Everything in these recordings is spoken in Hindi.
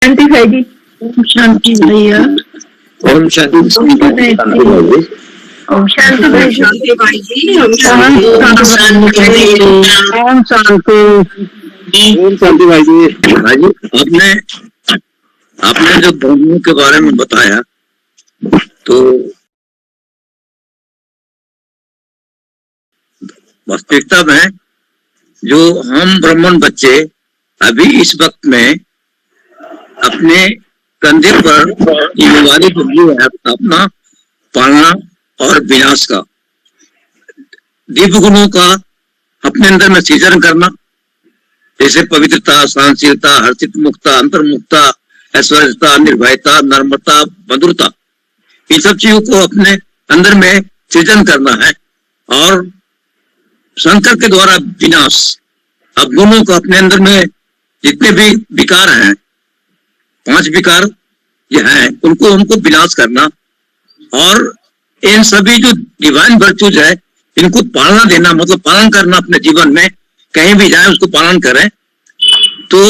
शांति भाई जी। ओम शांति भैया। ओम शांति। ओम शांति भाई जी। ओम शांति भाई जी। ओम शांति भाई जी। भाई जी, आपने जो धर्मों के बारे में बताया, तो वास्तविकता में जो हम ब्राह्मण बच्चे अभी इस वक्त में अपने कंधे पर जिम्मेवारी जो ली है अपना पालना और विनाश का, दिव्य गुणों का अपने अंदर में सृजन करना, जैसे पवित्रता, सहनशीलता, हर्षित मुक्ता, अंतर्मुक्ता, ऐश्वर्यता, निर्भयता, नम्रता, मधुरता, इन सब चीजों को अपने अंदर में सृजन करना है। और शंकर के द्वारा विनाश, अब गुणों को अपने अंदर में जितने भी विकार हैं, 5 विकार ये हैं, उनको हमको विनाश करना, और इन सभी जो डिवाइन वर्चूज है इनको पालना देना, मतलब पालन करना अपने जीवन में, कहीं भी जाए उसको पालन करें। तो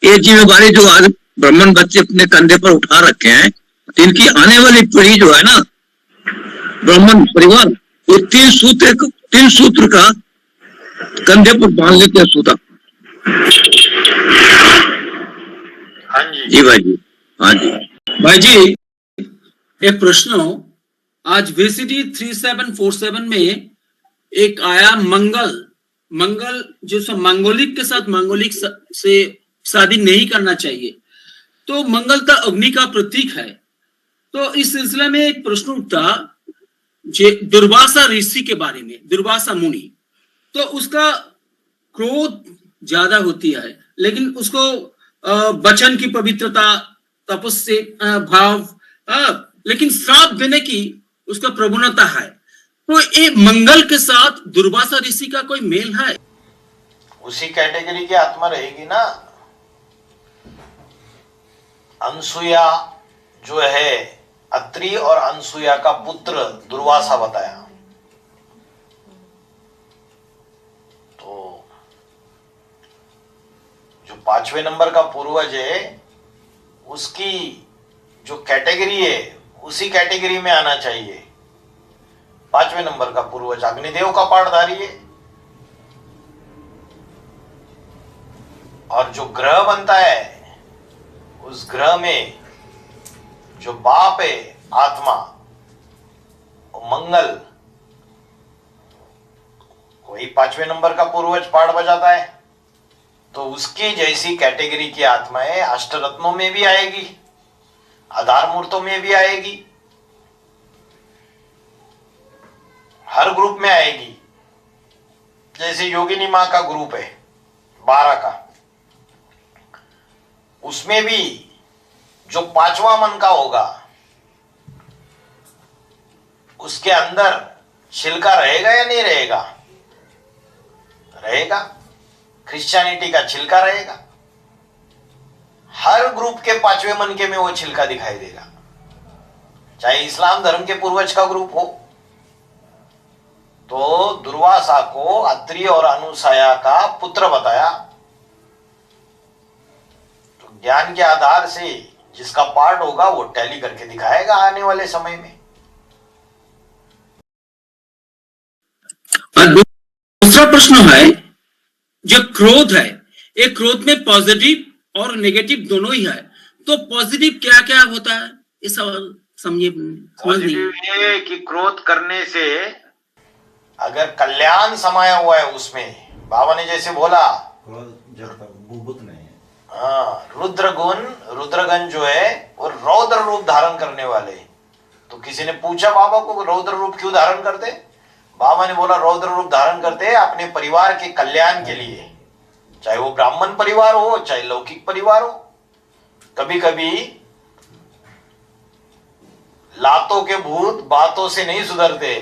ये जिम्मेवारी जो आज ब्राह्मण बच्चे अपने कंधे पर उठा रखे हैं, इनकी आने वाली पीढ़ी जो है ना, ब्राह्मण परिवार, वो 3 सूत्र का कंधे पर बांध लेते हैं सूता। हाँ जी जी भाई जी। हाँ जी भाई जी, एक प्रश्न हो, आज VCD 3747 में एक आया मंगल जो सब मांगोलिक के साथ मांगोलिक से शादी नहीं करना चाहिए, तो मंगल तो अग्नि का प्रतीक है। तो इस सिलसिले में एक प्रश्न उठता दुर्वासा ऋषि के बारे में, दुर्वासा मुनि, तो उसका क्रोध ज्यादा होती है, लेकिन उसको वचन की पवित्रता, तपस्या, भाव, लेकिन श्राप देने की उसका प्रवणता है। तो ये मंगल के साथ दुर्वासा ऋषि का कोई मेल है? उसी कैटेगरी की आत्मा रहेगी ना। अनसुया जो है, अत्रि और अनसुया का पुत्र दुर्वासा बताया, तो जो 5वें नंबर का पूर्वज है उसकी जो कैटेगरी है उसी कैटेगरी में आना चाहिए। 5वें नंबर का पूर्वज अग्निदेव का पाठधारी है, और जो ग्रह बनता है उस ग्रह में जो बाप है आत्मा, मंगल, वही 5वें नंबर का पूर्वज पाठ बजाता है। तो उसकी जैसी कैटेगरी की आत्माएं अष्टरत्नों में भी आएगी, आधार मूर्तों में भी आएगी, हर ग्रुप में आएगी। जैसे योगिनी मां का ग्रुप है 12 का, उसमें भी जो 5वां मन का होगा उसके अंदर छिलका रहेगा या नहीं रहेगा? रहेगा, क्रिश्चियनिटी का छिलका रहेगा। हर ग्रुप के 5वें मन के में वो छिलका दिखाई देगा, चाहे इस्लाम धर्म के पूर्वज का ग्रुप हो। तो दुर्वासा को अत्रि और अनुसया का पुत्र बताया, तो ज्ञान के आधार से जिसका पार्ट होगा वो टैली करके दिखाएगा आने वाले समय में। दूसरा प्रश्न है, जो क्रोध है, एक क्रोध में पॉजिटिव और नेगेटिव दोनों ही है, तो पॉजिटिव क्या क्या होता है, इस सवाल समझिए। पॉजिटिव ये कि क्रोध करने से अगर कल्याण समाया हुआ है उसमें, बाबा ने जैसे बोला हाँ, रुद्रगण जो है वो रौद्र रूप धारण करने वाले। तो किसी ने पूछा बाबा को रौद्र रूप क्यों धारण करते? बाबा ने बोला रौद्र रूप धारण करते हैं अपने परिवार के कल्याण के लिए, चाहे वो ब्राह्मण परिवार हो चाहे लौकिक परिवार हो। कभी कभी लातों के भूत बातों से नहीं सुधरते,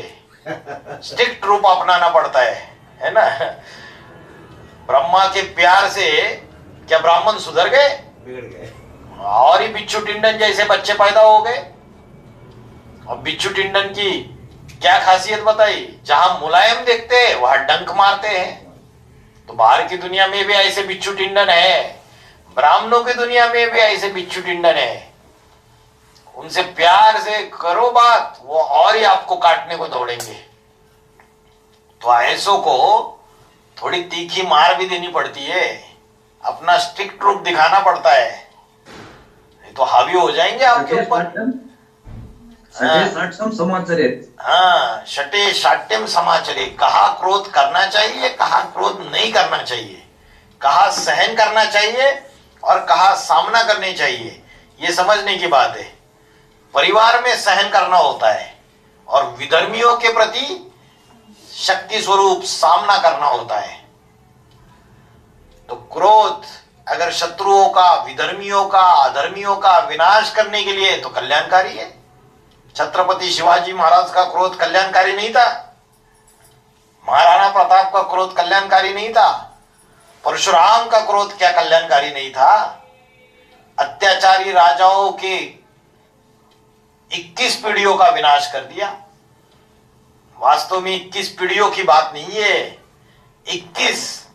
स्ट्रिक्ट रूप अपनाना पड़ता है ना। ब्रह्मा के प्यार से क्या ब्राह्मण सुधर गए? बिगड़ गए, और ही बिच्छू टिंडन जैसे बच्चे पैदा हो गए। अब बिच्छू टिंडन की क्या खासियत बताई? जहां मुलायम देखते हैं वहां डंक मारते हैं। तो बाहर की दुनिया में भी ऐसे बिच्छू टिंडन है, ब्राह्मणों की दुनिया में भी ऐसे बिच्छू टिंडन है, उनसे प्यार से करो बात, वो और ही आपको काटने को दौड़ेंगे। तो ऐसों को थोड़ी तीखी मार भी देनी पड़ती है, अपना स्ट्रिक्ट रूप दिखाना पड़ता है, नहीं तो हावी हो जाएंगे आपके ऊपर। हाँ, शटे शाट्यम समाचरे, कहा क्रोध करना चाहिए, कहा क्रोध नहीं करना चाहिए, कहा सहन करना चाहिए और कहा सामना करने चाहिए, ये समझने की बात है। परिवार में सहन करना होता है और विधर्मियों के प्रति शक्ति स्वरूप सामना करना होता है। तो क्रोध अगर शत्रुओं का, विधर्मियों का, अधर्मियों का विनाश करने के लिए तो कल्याणकारी है। छत्रपति शिवाजी महाराज का क्रोध कल्याणकारी नहीं था, महाराणा प्रताप का क्रोध कल्याणकारी नहीं था, परशुराम का क्रोध क्या कल्याणकारी नहीं था। अत्याचारी राजाओं के 21 पीढ़ियों का विनाश कर दिया। वास्तव में 21 पीढ़ियों की बात नहीं है, 21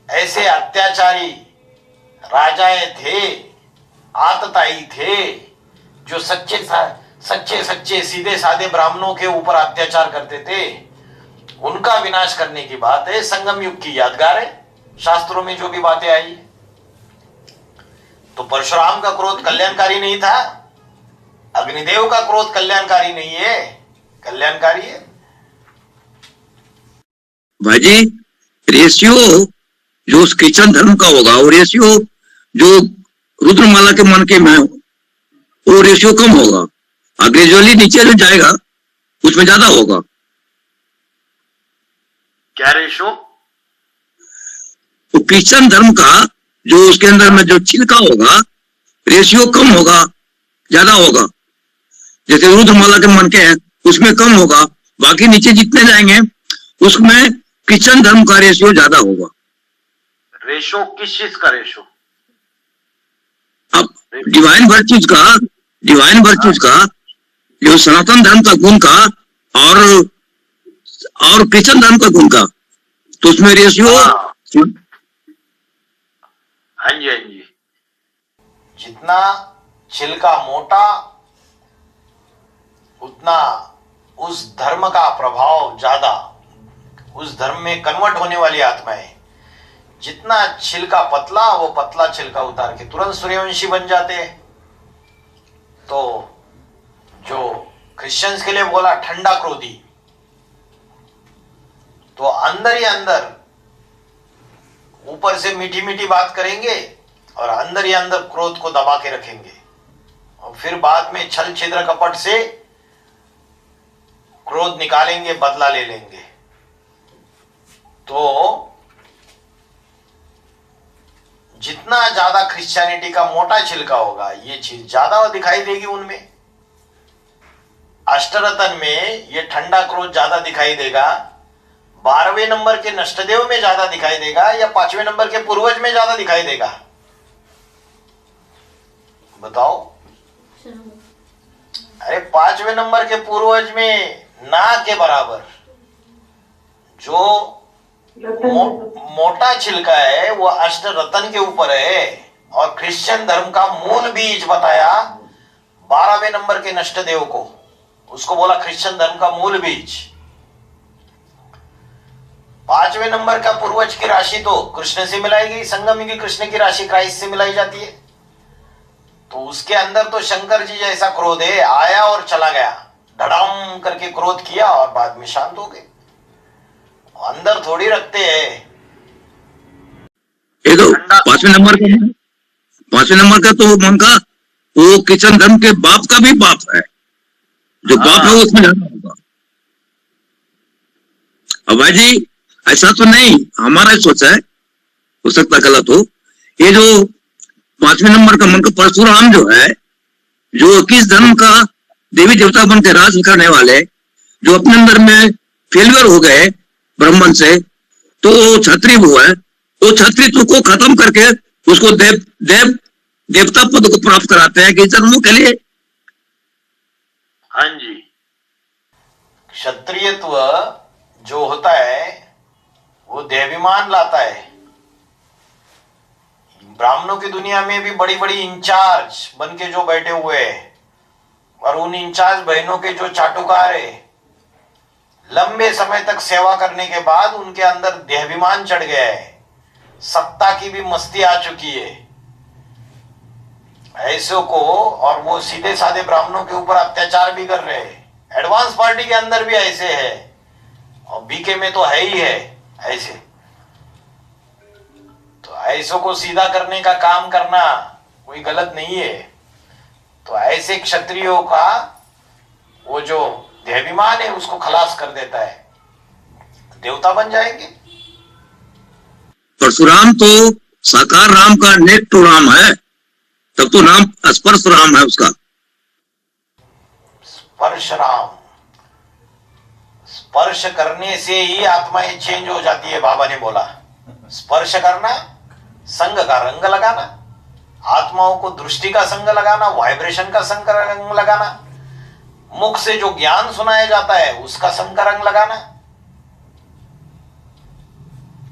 ऐसे अत्याचारी राजाएं थे, आतताई थे, जो सच्चे सीधे साधे ब्राह्मणों के ऊपर अत्याचार करते थे, उनका विनाश करने की बात है। संगम युग की यादगार है, शास्त्रों में जो भी बातें आई। तो परशुराम का क्रोध कल्याणकारी नहीं था, अग्निदेव का क्रोध कल्याणकारी नहीं है, कल्याणकारी है। भाई जी, रेशियो जो क्रिश्चियन धर्म का होगा और रेशियो जो रुद्रमाला के मन के में वो रेशियो कम होगा, ग्रेजुअली नीचे जो जाएगा उसमें ज्यादा होगा। क्या रेशो? तो क्रिश्चियन धर्म का जो उसके अंदर में जो छिलका होगा, रेशियो कम होगा, ज्यादा होगा। जैसे रुद्रमाला के मन के हैं उसमें कम होगा, बाकी नीचे जितने जाएंगे उसमें क्रिश्चियन धर्म का रेशियो ज्यादा होगा। रेशो किस चीज का रेशो? अब डिवाइन वर्च्यूज का जो सनातन धर्म का गुण का और क्रिश्चियन धर्म का गुण का, तो उसमें रेशियो। हाँ जी, जितना छिलका मोटा उतना उस धर्म का प्रभाव ज्यादा, उस धर्म में कन्वर्ट होने वाली आत्माएं। जितना छिलका पतला, वो पतला छिलका उतार के तुरंत सूर्यवंशी बन जाते हैं। तो जो क्रिश्चियंस के लिए बोला ठंडा क्रोधी, तो अंदर ही अंदर ऊपर से मीठी मीठी बात करेंगे और अंदर ही अंदर क्रोध को दबा के रखेंगे, और फिर बाद में छल छिद्र कपट से क्रोध निकालेंगे, बदला ले लेंगे। तो जितना ज्यादा क्रिश्चियनिटी का मोटा छिलका होगा, ये चीज ज्यादा दिखाई देगी उनमें। अष्टरतन में ये ठंडा क्रोध ज्यादा दिखाई देगा, 12वें नंबर के नष्टदेव में ज्यादा दिखाई देगा, या 5वें नंबर के पूर्वज में ज्यादा दिखाई देगा? बताओ। अरे 5वें नंबर के पूर्वज में ना के बराबर जो मोटा छिलका है वो अष्ट रतन के ऊपर है, और क्रिश्चियन धर्म का मूल बीज बताया 12वें नंबर के नष्टदेव को, उसको बोला क्रिश्चियन धर्म का मूल बीज। 5वें नंबर का पूर्वज की राशि तो कृष्ण से मिलाई गई, संगम की कृष्ण की राशि क्राइस्ट से मिलाई जाती है। तो उसके अंदर तो शंकर जी जैसा क्रोध है, आया और चला गया, धड़ाम करके क्रोध किया और बाद में शांत हो गए। अंदर थोड़ी रखते हैं। ये तो 5वें नंबर का तो मन का वो क्रिश्चियन धर्म के बाप का भी बाप है, जो बाप है उसमें ज्यादा होगा। अब भाई जी ऐसा तो नहीं, हमारा सोच है, हो सकता गलत हो। ये जो 5वें नंबर का मन का परशुराम जो है, जो किस धर्म का देवी देवता बन के राज करने वाले, जो अपने अंदर में फेलियर हो गए ब्राह्मण से, तो क्षत्रिय हुआ है, वो क्षत्रित्व को खत्म करके उसको देवता पद को प्राप्त कराते हैं कि जन्मों के लिए। हाँ जी, क्षत्रियत्व जो होता है वो देवीमान लाता है। ब्राह्मणों की दुनिया में भी बड़ी बड़ी इंचार्ज बन के जो बैठे हुए हैं, और उन इंचार्ज बहनों के जो चाटुकार है, लंबे समय तक सेवा करने के बाद उनके अंदर देहाभिमान चढ़ गया है, सत्ता की भी मस्ती आ चुकी है। ऐसों को, और वो सीधे साधे ब्राह्मणों के ऊपर अत्याचार भी कर रहे हैं। एडवांस पार्टी के अंदर भी ऐसे है, और बीके में तो है ही है ऐसे। तो ऐसों को सीधा करने का काम करना कोई गलत नहीं है। तो ऐसे क्षत्रियों का वो जो देहाभिमान है उसको खलास कर देता है, देवता बन जाएंगे। परशुराम तो साकार राम का नेक टू राम है, तब तो नाम स्पर्श राम है उसका। स्पर्श राम, स्पर्श करने से ही आत्माएं चेंज हो जाती है, बाबा ने बोला। स्पर्श करना, संग का रंग लगाना, आत्माओं को दृष्टि का संग लगाना, वाइब्रेशन का संग का रंग लगाना, मुख से जो ज्ञान सुनाया जाता है उसका संग का रंग लगाना,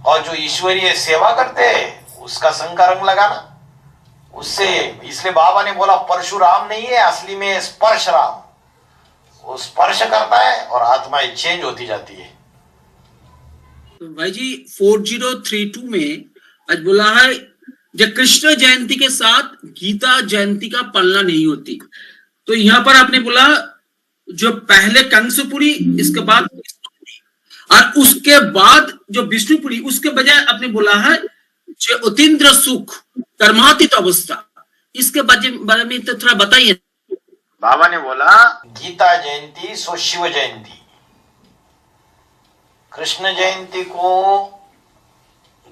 और जो ईश्वरीय सेवा करते हैं उसका संग का रंग लगाना। उससे, इसलिए बाबा ने बोला परशुराम नहीं है, असली में स्पर्श राम। वो स्पर्श करता है और आत्माएं चेंज होती जाती है। तो भाई जी 4032 में आज बोला है जब कृष्ण जयंती के साथ गीता जयंती का पालना नहीं होती। तो यहाँ पर आपने बोला जो पहले कंसपुरी, इसके बाद विष्णुपुरी, और उसके बाद जो विष्णुपुरी, उसके बजाय आपने बोला है जो अतीन्द्र सुख कर्मातीत अवस्था, इसके बारे में तो थोड़ा बताइए। बाबा ने बोला गीता जयंती सो शिव जयंती। कृष्ण जयंती को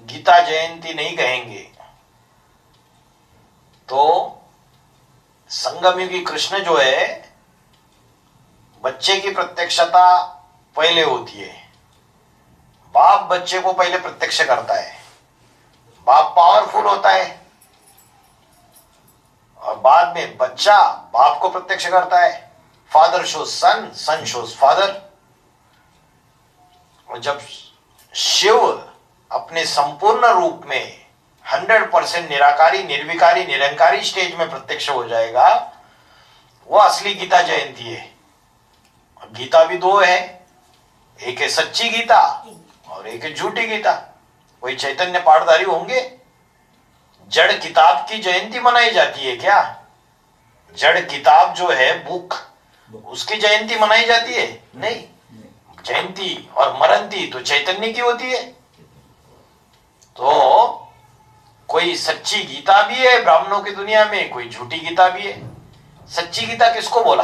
गीता जयंती नहीं कहेंगे। तो संगमयुगी कृष्ण जो है, बच्चे की प्रत्यक्षता पहले होती है। बाप बच्चे को पहले प्रत्यक्ष करता है, बाप पावरफुल होता है, और बाद में बच्चा बाप को प्रत्यक्ष करता है। फादर शोज सन, सन शोज फादर। और जब शिव अपने संपूर्ण रूप में 100% निराकारी, निर्विकारी, निरंकारी स्टेज में प्रत्यक्ष हो जाएगा, वो असली गीता जयंती है। और गीता भी दो है, एक है सच्ची गीता और एक है झूठी गीता। कोई चैतन्य पाठधारी होंगे? जड़ किताब की जयंती मनाई जाती है क्या? जड़ किताब जो है, बुक, उसकी जयंती मनाई जाती है? नहीं। जयंती और मरंती तो चैतन्य की होती है। तो कोई सच्ची गीता भी है ब्राह्मणों की दुनिया में, कोई झूठी गीता भी है। सच्ची गीता किसको बोला?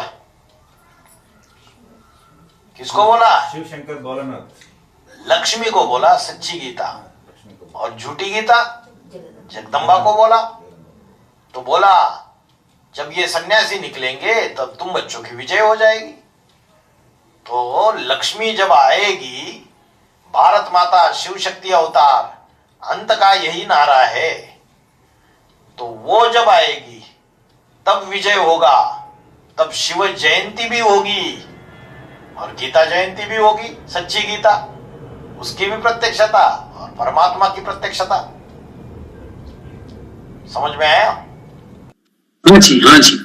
किसको बोला? शिव शंकर भोलानाथ, लक्ष्मी को बोला सच्ची गीता। और झूठी गीता जगदम्बा को बोला। तो बोला जब ये सन्यासी निकलेंगे तब तुम बच्चों की विजय हो जाएगी। तो लक्ष्मी जब आएगी, भारत माता शिव शक्ति अवतार, अंत का यही नारा है। तो वो जब आएगी तब विजय होगा, तब शिव जयंती भी होगी और गीता जयंती भी होगी। सच्ची गीता, उसकी भी प्रत्यक्षता और परमात्मा की प्रत्यक्षता। समझ में आया? हाँ जी, हाँ जी।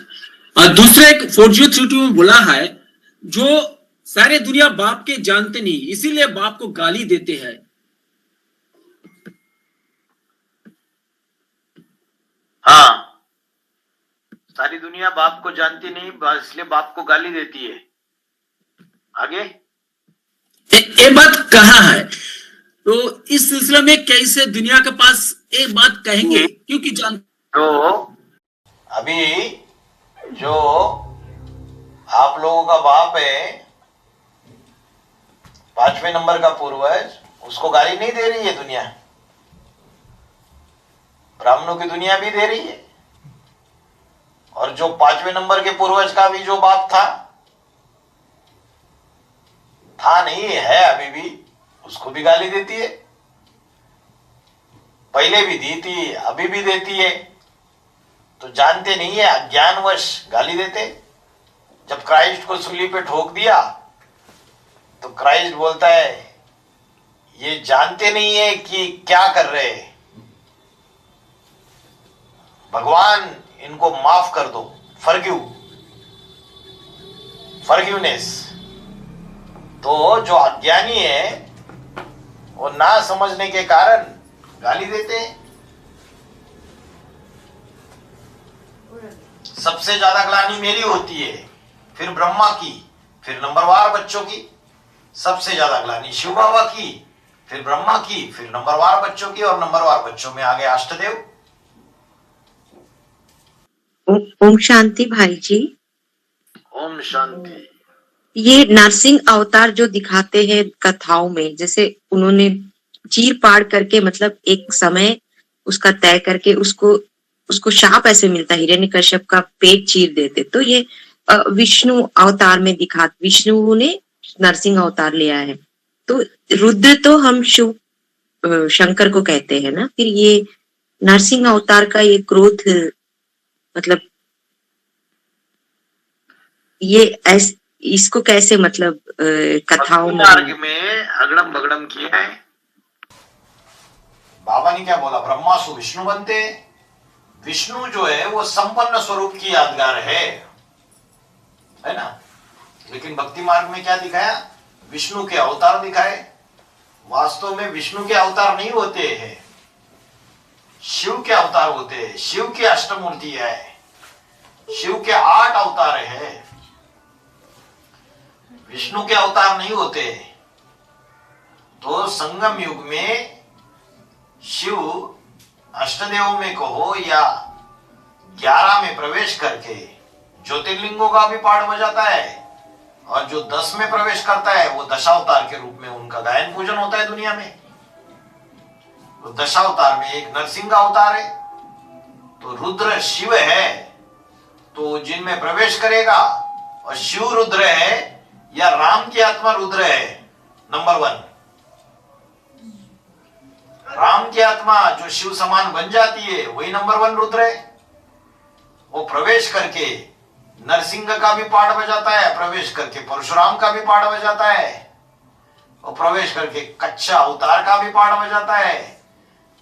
और दूसरे एक 4032 में बोला है जो सारे दुनिया बाप के जानते नहीं, इसीलिए बाप को गाली देते हैं। हाँ, सारी दुनिया बाप को जानती नहीं, इसलिए बाप को गाली देती है। आगे ये बात कहाँ है? तो इस सिलसिले में कैसे दुनिया के पास एक बात कहेंगे, क्योंकि जान तो अभी जो आप लोगों का बाप है, 5वें नंबर का पूर्वज, उसको गाली नहीं दे रही है दुनिया। ब्राह्मणों की दुनिया भी दे रही है। और जो 5वें नंबर के पूर्वज का भी जो बाप था नहीं है अभी भी, उसको भी गाली देती है। पहले भी दी थी, अभी भी देती है। तो जानते नहीं है, अज्ञानवश गाली देते। जब क्राइस्ट को सूली पे ठोक दिया तो क्राइस्ट बोलता है ये जानते नहीं है कि क्या कर रहे हैं। भगवान इनको माफ कर दो, फॉरगिवनेस। तो जो अज्ञानी है वो ना समझने के कारण गाली देते हैं। सबसे ज्यादा ग्लानि मेरी होती है, फिर ब्रह्मा की, फिर नंबरवार बच्चों की। सबसे ज्यादा ग्लानि शिव बाबा की, फिर ब्रह्मा की, फिर नंबरवार बच्चों की, और नंबरवार बच्चों में आगे अष्टदेव। ओम शांति भाई जी। ओम शांति। ये नरसिंह अवतार जो दिखाते हैं कथाओं में, जैसे उन्होंने चीर पाड़ करके, मतलब एक समय उसका तय करके उसको शाप ऐसे मिलता है, हिरण्यकश्यप का पेट चीर देते। तो ये विष्णु अवतार में विष्णु ने नरसिंह अवतार लिया है। तो रुद्र तो हम शिव शंकर को कहते हैं ना, फिर ये नरसिंह अवतार का ये क्रोध, मतलब ये इसको कैसे, मतलब कथाओं मार्ग में अगड़म बगड़म किया है। बाबा ने क्या बोला, ब्रह्मा सु विष्णु बनते। विष्णु जो है वो संपन्न स्वरूप की यादगार है ना। लेकिन भक्ति मार्ग में क्या दिखाया, विष्णु के अवतार दिखाए। वास्तव में विष्णु के अवतार नहीं होते हैं, शिव के अवतार होते हैं। शिव की अष्टमूर्ति है, शिव के 8 अवतार है, विष्णु के अवतार नहीं होते। तो संगम युग में शिव अष्टदेव में कहो या 11 में प्रवेश करके ज्योतिर्लिंगों का भी पाठ बजाता है, और जो 10 में प्रवेश करता है वो दशावतार के रूप में उनका गायन पूजन होता है दुनिया में। तो दशावतार में एक नरसिंह का अवतार है। तो रुद्र शिव है, तो जिनमें प्रवेश करेगा, और शिव रुद्र है या राम की आत्मा रुद्र है, नंबर 1। राम की आत्मा जो शिव समान बन जाती है वही नंबर 1 रुद्र है। वो प्रवेश करके नरसिंह का भी पाठ बजाता है, प्रवेश करके परशुराम का भी पाठ बजाता है, और प्रवेश करके कच्चा अवतार का भी पाठ बजाता है।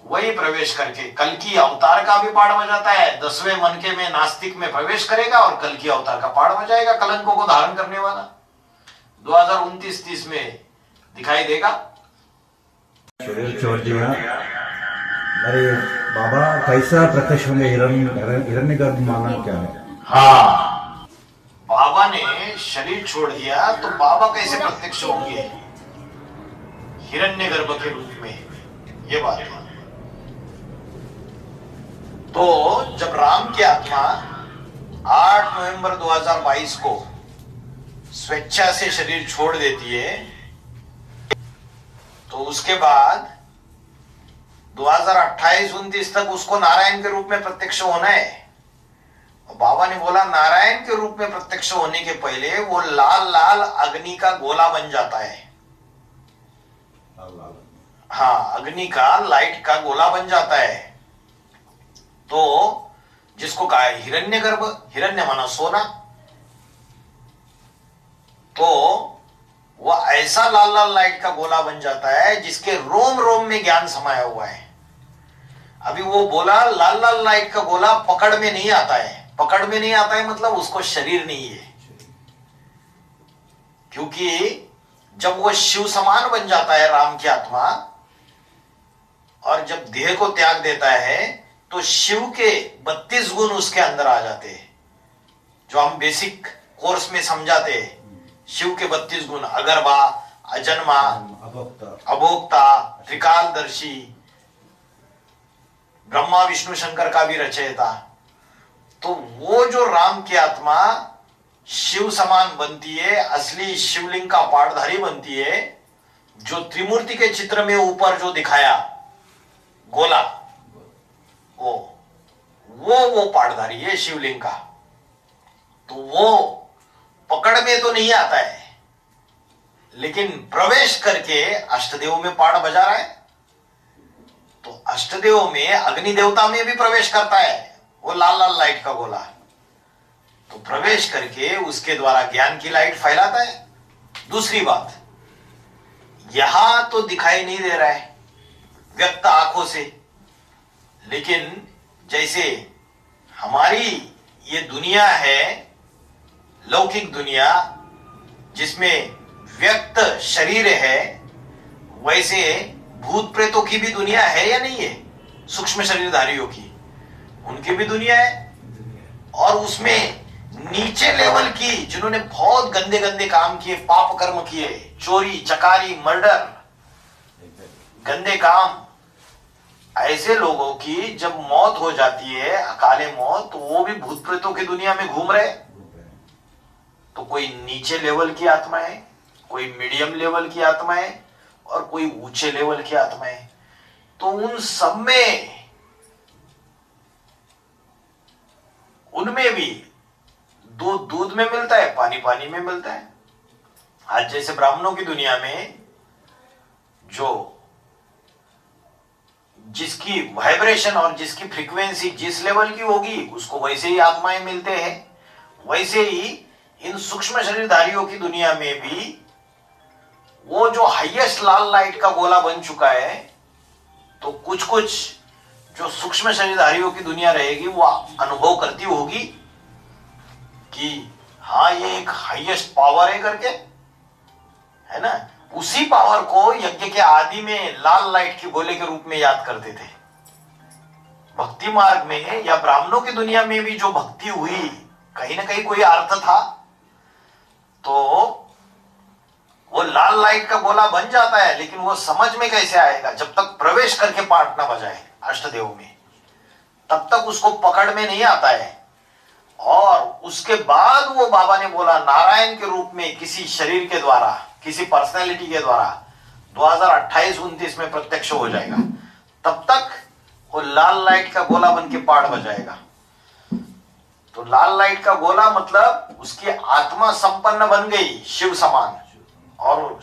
वही प्रवेश करके कल्कि अवतार का भी पाठ बजाता है। 10वें मनके में नास्तिक में प्रवेश करेगा और कल्कि अवतार का पाठ बजाएगा, कलंकों को धारण करने वाला। 2029-30 में दिखाई देगा। शरीर छोड़ दिया, अरे बाबा कैसा प्रत्यक्ष होंगे? हिरण्यगर्भ माना क्या है? हाँ, बाबा ने शरीर छोड़ दिया तो बाबा कैसे प्रत्यक्ष होंगे हिरण्यगर्भ के रूप में? ये बात है। तो जब राम की आत्मा 8 नवंबर 2022 को स्वेच्छा से शरीर छोड़ देती है, तो उसके बाद 2028-29 तक उसको नारायण के रूप में प्रत्यक्ष होना है। और बाबा ने बोला नारायण के रूप में प्रत्यक्ष होने के पहले वो लाल लाल अग्नि का गोला बन जाता है। हाँ, अग्नि का, लाइट का गोला बन जाता है। तो जिसको कहा है हिरण्यगर्भ, हिरण्य माना सोना। तो वह ऐसा लाल लाल लाइट का गोला बन जाता है जिसके रोम रोम में ज्ञान समाया हुआ है। अभी वो बोला लाल लाल लाइट का गोला पकड़ में नहीं आता है। पकड़ में नहीं आता है मतलब उसको शरीर नहीं है, क्योंकि जब वो शिव समान बन जाता है राम की आत्मा, और जब देह को त्याग देता है तो शिव के 32 गुण उसके अंदर आ जाते हैं, जो हम बेसिक कोर्स में समझाते हैं। शिव के 32 गुण, अगरबा, अजन्मा, अभोक्ता, त्रिकालदर्शी, ब्रह्मा विष्णु शंकर का भी रचयिता। तो वो जो राम की आत्मा शिव समान बनती है, असली शिवलिंग का पाठधारी बनती है, जो त्रिमूर्ति के चित्र में ऊपर जो दिखाया गोला, वो पाठधारी है शिवलिंग का। तो वो पकड़ में तो नहीं आता है, लेकिन प्रवेश करके अष्टदेव में पाठ बजा रहा है। तो अष्टदेव में अग्नि देवता में भी प्रवेश करता है वो लाल लाल लाइट का गोला। तो प्रवेश करके उसके द्वारा ज्ञान की लाइट फैलाता है। दूसरी बात, यहां तो दिखाई नहीं दे रहा है व्यक्त आंखों से, लेकिन जैसे हमारी ये दुनिया है लौकिक दुनिया, जिसमें व्यक्त शरीर है, वैसे भूत प्रेतों की भी दुनिया है या नहीं है? सूक्ष्म शरीरधारियों की, उनकी भी दुनिया है। और उसमें नीचे लेवल की, जिन्होंने बहुत गंदे गंदे काम किए, पाप कर्म किए, चोरी चकारी मर्डर, गंदे काम, ऐसे लोगों की जब मौत हो जाती है, अकाले मौत, तो वो भी भूत प्रेतों की दुनिया में घूम रहे। तो कोई नीचे लेवल की आत्मा है, कोई मीडियम लेवल की आत्मा है, और कोई ऊंचे लेवल की आत्मा है। तो उन सब में, उनमें भी दूध दूध में मिलता है, पानी पानी में मिलता है। आज जैसे ब्राह्मणों की दुनिया में जो जिसकी वाइब्रेशन और जिसकी फ्रीक्वेंसी जिस लेवल की होगी, उसको वैसे ही आत्माएं मिलते हैं। वैसे ही इन सूक्ष्म शरीरधारियों की दुनिया में भी वो जो हाईएस्ट लाल लाइट का गोला बन चुका है, तो कुछ कुछ जो सूक्ष्म शरीरधारियों की दुनिया रहेगी, वो अनुभव करती होगी कि हाँ, ये एक हाईएस्ट पावर है करके, है ना। उसी पावर को यज्ञ के आदि में लाल लाइट के गोले के रूप में याद करते थे। भक्ति मार्ग में या ब्राह्मणों की दुनिया में भी जो भक्ति हुई, कहीं ना कहीं कोई अर्थ था, तो वो लाल लाइट का गोला बन जाता है। लेकिन वो समझ में कैसे आएगा? जब तक प्रवेश करके पाठ ना बजाए अष्टदेव में, तब तक उसको पकड़ में नहीं आता है। और उसके बाद वो बाबा ने बोला, नारायण के रूप में किसी शरीर के द्वारा, किसी पर्सनैलिटी के द्वारा 2028-29 में प्रत्यक्ष हो जाएगा। तब तक वो लाल लाइट का गोला बन के पाठ बजाएगा। तो लाल लाइट का गोला मतलब उसकी आत्मा संपन्न बन गई, शिव समान। और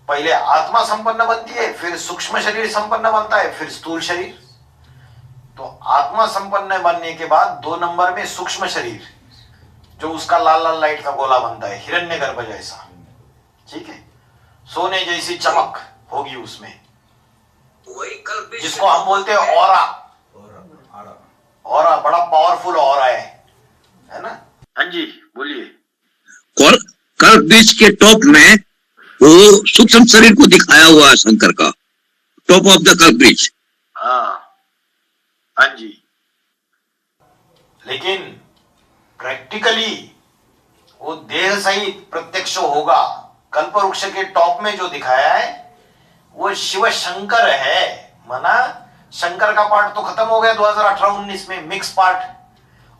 पहले आत्मा संपन्न बनती है, फिर सूक्ष्म शरीर संपन्न बनता है, फिर स्थूल शरीर। तो आत्मा संपन्न बनने के बाद 2 नंबर में सूक्ष्म शरीर, जो उसका लाल लाल लाइट का गोला बनता है, हिरण्यगर्भ जैसा, ठीक है। सोने जैसी चमक होगी उसमें, जिसको हम बोलते हैं ऑरा। ऑरा बड़ा पावरफुल ऑरा है ना। हाँ जी, बोलिए। कर्क बीज के टॉप में वो सूक्ष्म शरीर को दिखाया हुआ है शंकर का, टॉप ऑफ द कर्क ब्रिज। हाँ जी, लेकिन प्रैक्टिकली वो देह सहित प्रत्यक्ष होगा। कल्पवृक्ष के टॉप में जो दिखाया है वो शिव शंकर है। माना शंकर का पार्ट तो खत्म हो गया 2018-19 में, मिक्स पार्ट,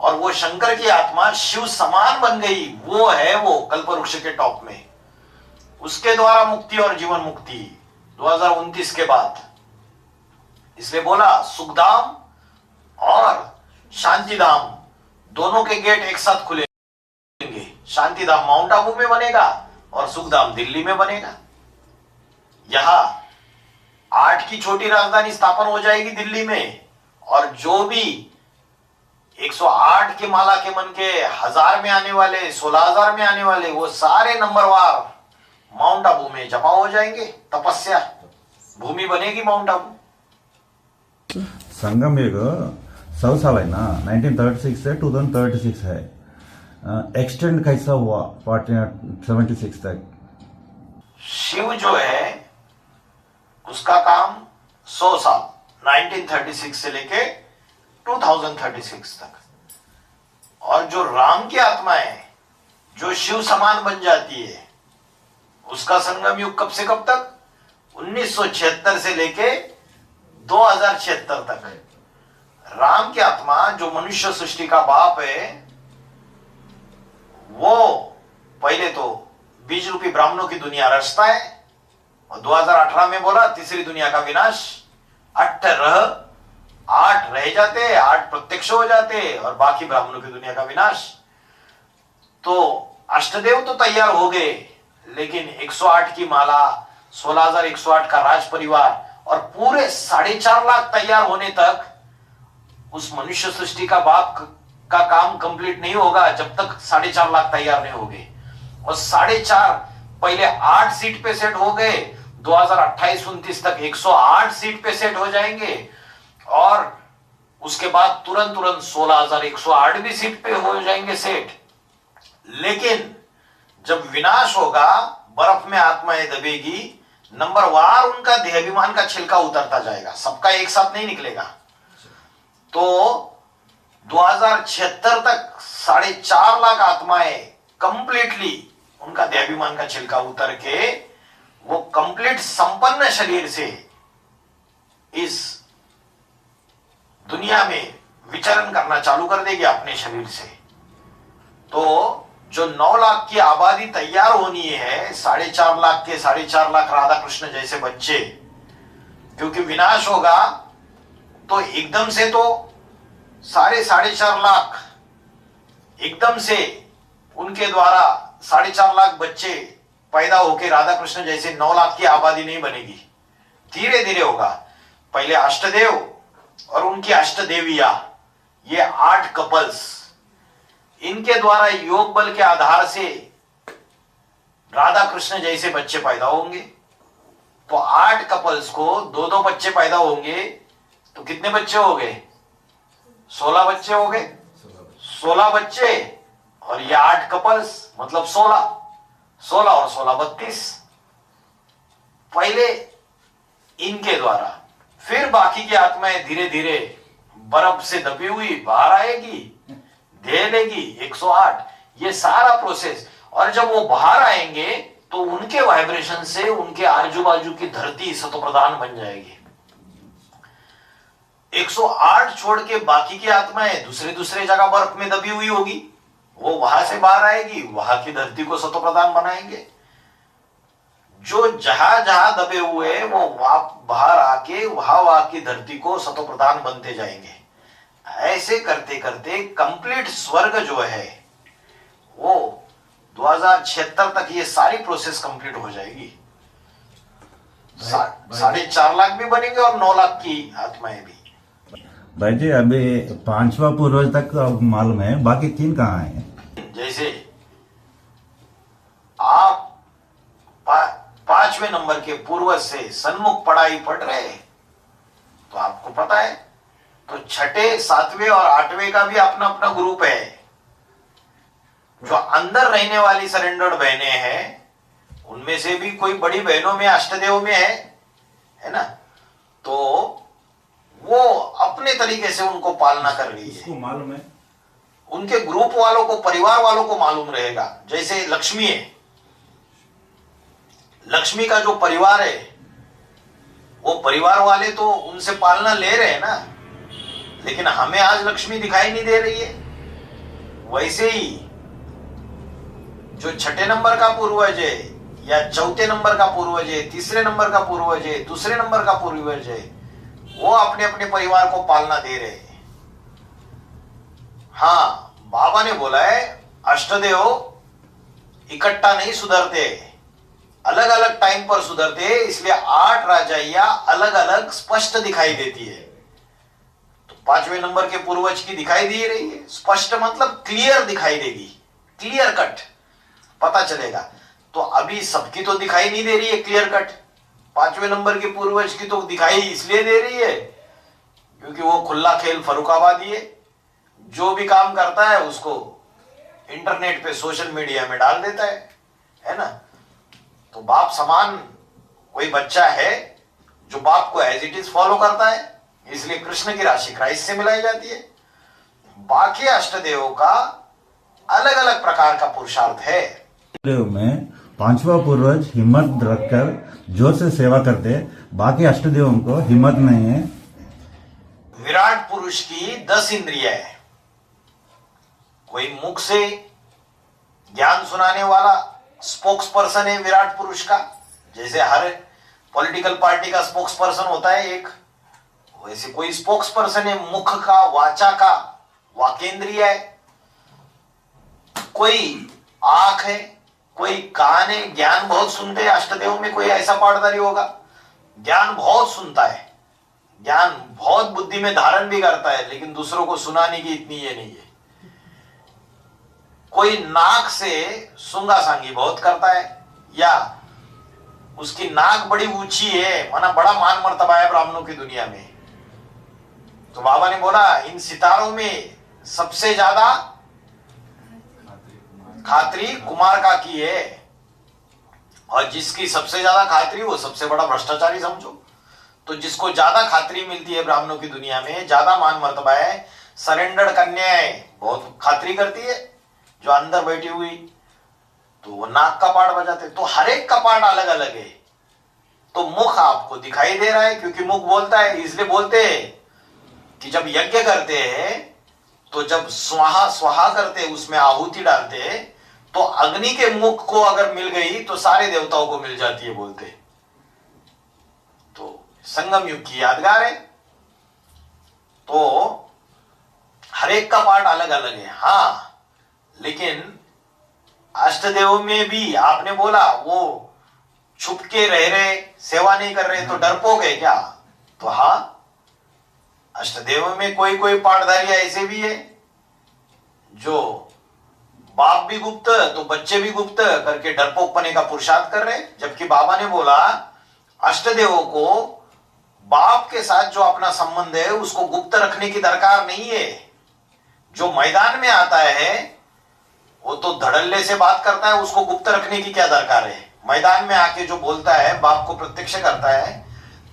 और वो शंकर की आत्मा शिव समान बन गई। वो है वो कल्पवृक्ष के टॉप में। उसके द्वारा मुक्ति और जीवन मुक्ति 2029 के बाद। इसलिए बोला सुखधाम और शांतिधाम दोनों के गेट एक साथ खुलेंगे। शांतिधाम माउंट आबू में बनेगा और सुखधाम दिल्ली में बनेगा। यहां 8 की छोटी राजधानी स्थापन हो जाएगी दिल्ली में, और जो भी 108 की माला के मन के 1000 में आने वाले, 16,000 में आने वाले, वो सारे नंबरवार माउंट आबू में जमा हो जाएंगे। तपस्या भूमि बनेगी माउंट आबू। संगम युग 100 साल है ना, 1936 से 2036 है। एक्सटेंड कैसा हुआ 76 तक? शिव जो है उसका काम 100 साल 1936 से लेके 2036 तक। और जो राम की आत्मा है जो शिव समान बन जाती है, उसका संगम युग कब से कब तक? 1976 से लेके 2076 तक। राम की आत्मा जो मनुष्य सृष्टि का बाप है, वो पहले तो बीज रूपी ब्राह्मणों की दुनिया रचता है, और 2018 में बोला तीसरी दुनिया का विनाश। 8 रह जाते, 8 प्रत्यक्ष हो जाते, और बाकी ब्राह्मणों की दुनिया का विनाश। तो अष्टदेव तो तैयार हो गए, लेकिन 108 की माला, 16,108 का राज परिवार, और पूरे 4.5 लाख तैयार होने तक उस मनुष्य सृष्टि का बाप का काम कंप्लीट नहीं होगा जब तक 4.5 लाख तैयार नहीं होंगे। और 4.5 पहले 8 सीट पे सेट हो गए, 2028-29 तक 108 सीट पे सेट हो जाएंगे, और उसके बाद तुरंत तुरंत 16,108 भी सीट पे हो जाएंगे सेट। लेकिन जब विनाश होगा, बर्फ में आत्माएं दबेगी, नंबर वार उनका देहाभिमान का छिलका उतरता जाएगा, सबका एक साथ नहीं निकलेगा। तो 2076 तक 4.5 लाख आत्माएं कंप्लीटली उनका देहाभिमान का छिलका उतर के वो कंप्लीट संपन्न शरीर से इस दुनिया में विचरण करना चालू कर देगी अपने शरीर से। तो जो 9 लाख की आबादी तैयार होनी है, 4.5 लाख के 4.5 लाख राधा कृष्ण जैसे बच्चे, क्योंकि विनाश होगा तो एकदम से तो 4.5 लाख एकदम से उनके द्वारा 4.5 लाख बच्चे पैदा होके राधा कृष्ण जैसे 9 लाख की आबादी नहीं बनेगी, धीरे धीरे होगा। पहले अष्टदेव और उनकी अष्टदेविया, ये 8 कपल्स, इनके द्वारा योग बल के आधार से राधा कृष्ण जैसे बच्चे पैदा होंगे। तो 8 कपल्स को 2-2 बच्चे पैदा होंगे, तो कितने बच्चे हो गए? 16 बच्चे हो गए। 16 बच्चे और ये 8 कपल्स, मतलब 16 और 16 32। पहले इनके द्वारा, फिर बाकी की आत्माएं धीरे धीरे बर्फ से दबी हुई बाहर आएगी, दे लेगी 108, ये सारा प्रोसेस। और जब वो बाहर आएंगे तो उनके वाइब्रेशन से उनके आजू बाजू की धरती सतो प्रधान बन जाएगी। 108 छोड़ के बाकी की आत्माएं दूसरे दूसरे जगह बर्फ में दबी हुई होगी, वो वहां से बाहर आएगी, वहां की धरती को सतो प्रधान बनाएंगे। जो जहां जहां दबे हुए वो बाहर आके वहां की धरती को सतो प्रधान बनते जाएंगे। ऐसे करते करते कंप्लीट स्वर्ग जो है वो 2076 तक ये सारी प्रोसेस कंप्लीट हो जाएगी। 4.5 लाख भी बनेंगे और 9 लाख की आत्माएं भी। भाई जी अभी 5वां पूर्वज तक मालूम है, बाकी 3 कहाँ है? जैसे आप 5वें नंबर के पूर्वज से सन्मुख पढ़ाई पढ़ रहे तो आपको पता है, तो 6, 7वें और 8वें का भी अपना अपना ग्रुप है। जो अंदर रहने वाली सरेंडर्ड बहनें हैं, उनमें से भी कोई बड़ी बहनों में अष्टदेव में है ना, तो वो अपने तरीके से उनको पालना कर रही है। उसको मालूम है, उनके ग्रुप वालों को, परिवार वालों को मालूम रहेगा। जैसे लक्ष्मी है, लक्ष्मी का जो परिवार है, वो परिवार वाले तो उनसे पालना ले रहे हैं ना, लेकिन हमें आज लक्ष्मी दिखाई नहीं दे रही है। वैसे ही जो 6 नंबर का पूर्वज है या 4 नंबर का पूर्वज है, 3 नंबर का पूर्वज है, 2 नंबर का पूर्वज है, वो अपने अपने परिवार को पालना दे रहे हैं। हाँ, बाबा ने बोला है अष्टदेव इकट्ठा नहीं सुधरते, अलग अलग टाइम पर सुधरते, इसलिए 8 राजाइया अलग अलग स्पष्ट दिखाई देती है। तो 5वें नंबर के पूर्वज की दिखाई दे रही है, स्पष्ट मतलब क्लियर दिखाई देगी, क्लियर कट पता चलेगा। तो अभी सबकी तो दिखाई नहीं दे रही है क्लियर कट, 5वें नंबर के पूर्वज की तो दिखाई इसलिए दे रही है क्योंकि वो खुला खेल फर्रुखाबादी है, जो भी काम करता है उसको इंटरनेट पे, सोशल मीडिया में डाल देता है ना। तो बाप समान कोई बच्चा है जो बाप को एज इट इज फॉलो करता है, इसलिए कृष्ण की राशि क्राइस्ट से मिलाई जाती है। बाकी अष्टदेवों का अलग अलग प्रकार का पुरुषार्थ है। में 5वां पूर्वज हिम्मत रखकर जोर से सेवा करते, बाकी अष्टदेवों को हिम्मत नहीं है। विराट पुरुष की 10 इंद्रियां है। कोई मुख से ज्ञान सुनाने वाला स्पोक्स पर्सन है विराट पुरुष का, जैसे हर पॉलिटिकल पार्टी का स्पोक्स पर्सन होता है एक, वैसे कोई स्पोक्स पर्सन है मुख का, वाचा का, वाकेंद्रिय है। कोई आंख है, कोई कान है, ज्ञान बहुत सुनते हैं। अष्टदेव में कोई ऐसा पाठधारी होगा, ज्ञान बहुत सुनता है, ज्ञान बहुत बुद्धि में धारण भी करता है, लेकिन दूसरों को सुनाने की इतनी ये नहीं है। कोई नाक से सुंगा सांगी बहुत करता है, या उसकी नाक बड़ी ऊंची है, माना बड़ा मान मर्तबा है ब्राह्मणों की दुनिया में, तो बाबा ने बोला इन सितारों में सबसे ज्यादा खात्री कुमार का की है, और जिसकी सबसे ज्यादा खात्री वो सबसे बड़ा भ्रष्टाचारी समझो। तो जिसको ज्यादा खात्री मिलती है ब्राह्मणों की दुनिया में, ज्यादा मान मर्तबा है, सरेंडर्ड कन्याएं बहुत खात्री करती है जो अंदर बैठी हुई, तो वो नाक का पार्ट बजाते। तो हर एक का पार्ट अलग अलग है। तो मुख आपको दिखाई दे रहा है क्योंकि मुख बोलता है, इसलिए बोलते हैं कि जब यज्ञ करते हैं तो जब स्वाहा स्वाहा करते उसमें आहुति डालते तो अग्नि के मुख को अगर मिल गई तो सारे देवताओं को मिल जाती है बोलते। तो संगम युग की यादगार है। तो हर एक का पार्ट अलग अलग है। हाँ, लेकिन अष्टदेव में भी आपने बोला वो छुप के रह रहे, सेवा नहीं कर रहे तो डरपोक है क्या? तो हाँ, अष्टदेव में कोई कोई पाठधारी ऐसे भी है जो बाप भी गुप्त तो बच्चे भी गुप्त करके डरपोक पने का पुरुषार्थ कर रहे। जबकि बाबा ने बोला अष्टदेवों को बाप के साथ जो अपना संबंध है उसको गुप्त रखने की दरकार नहीं है। जो मैदान में आता है वो तो धड़ल्ले से बात करता है, उसको गुप्त रखने की क्या दरकार है? मैदान में आके जो बोलता है, बाप को प्रत्यक्ष करता है,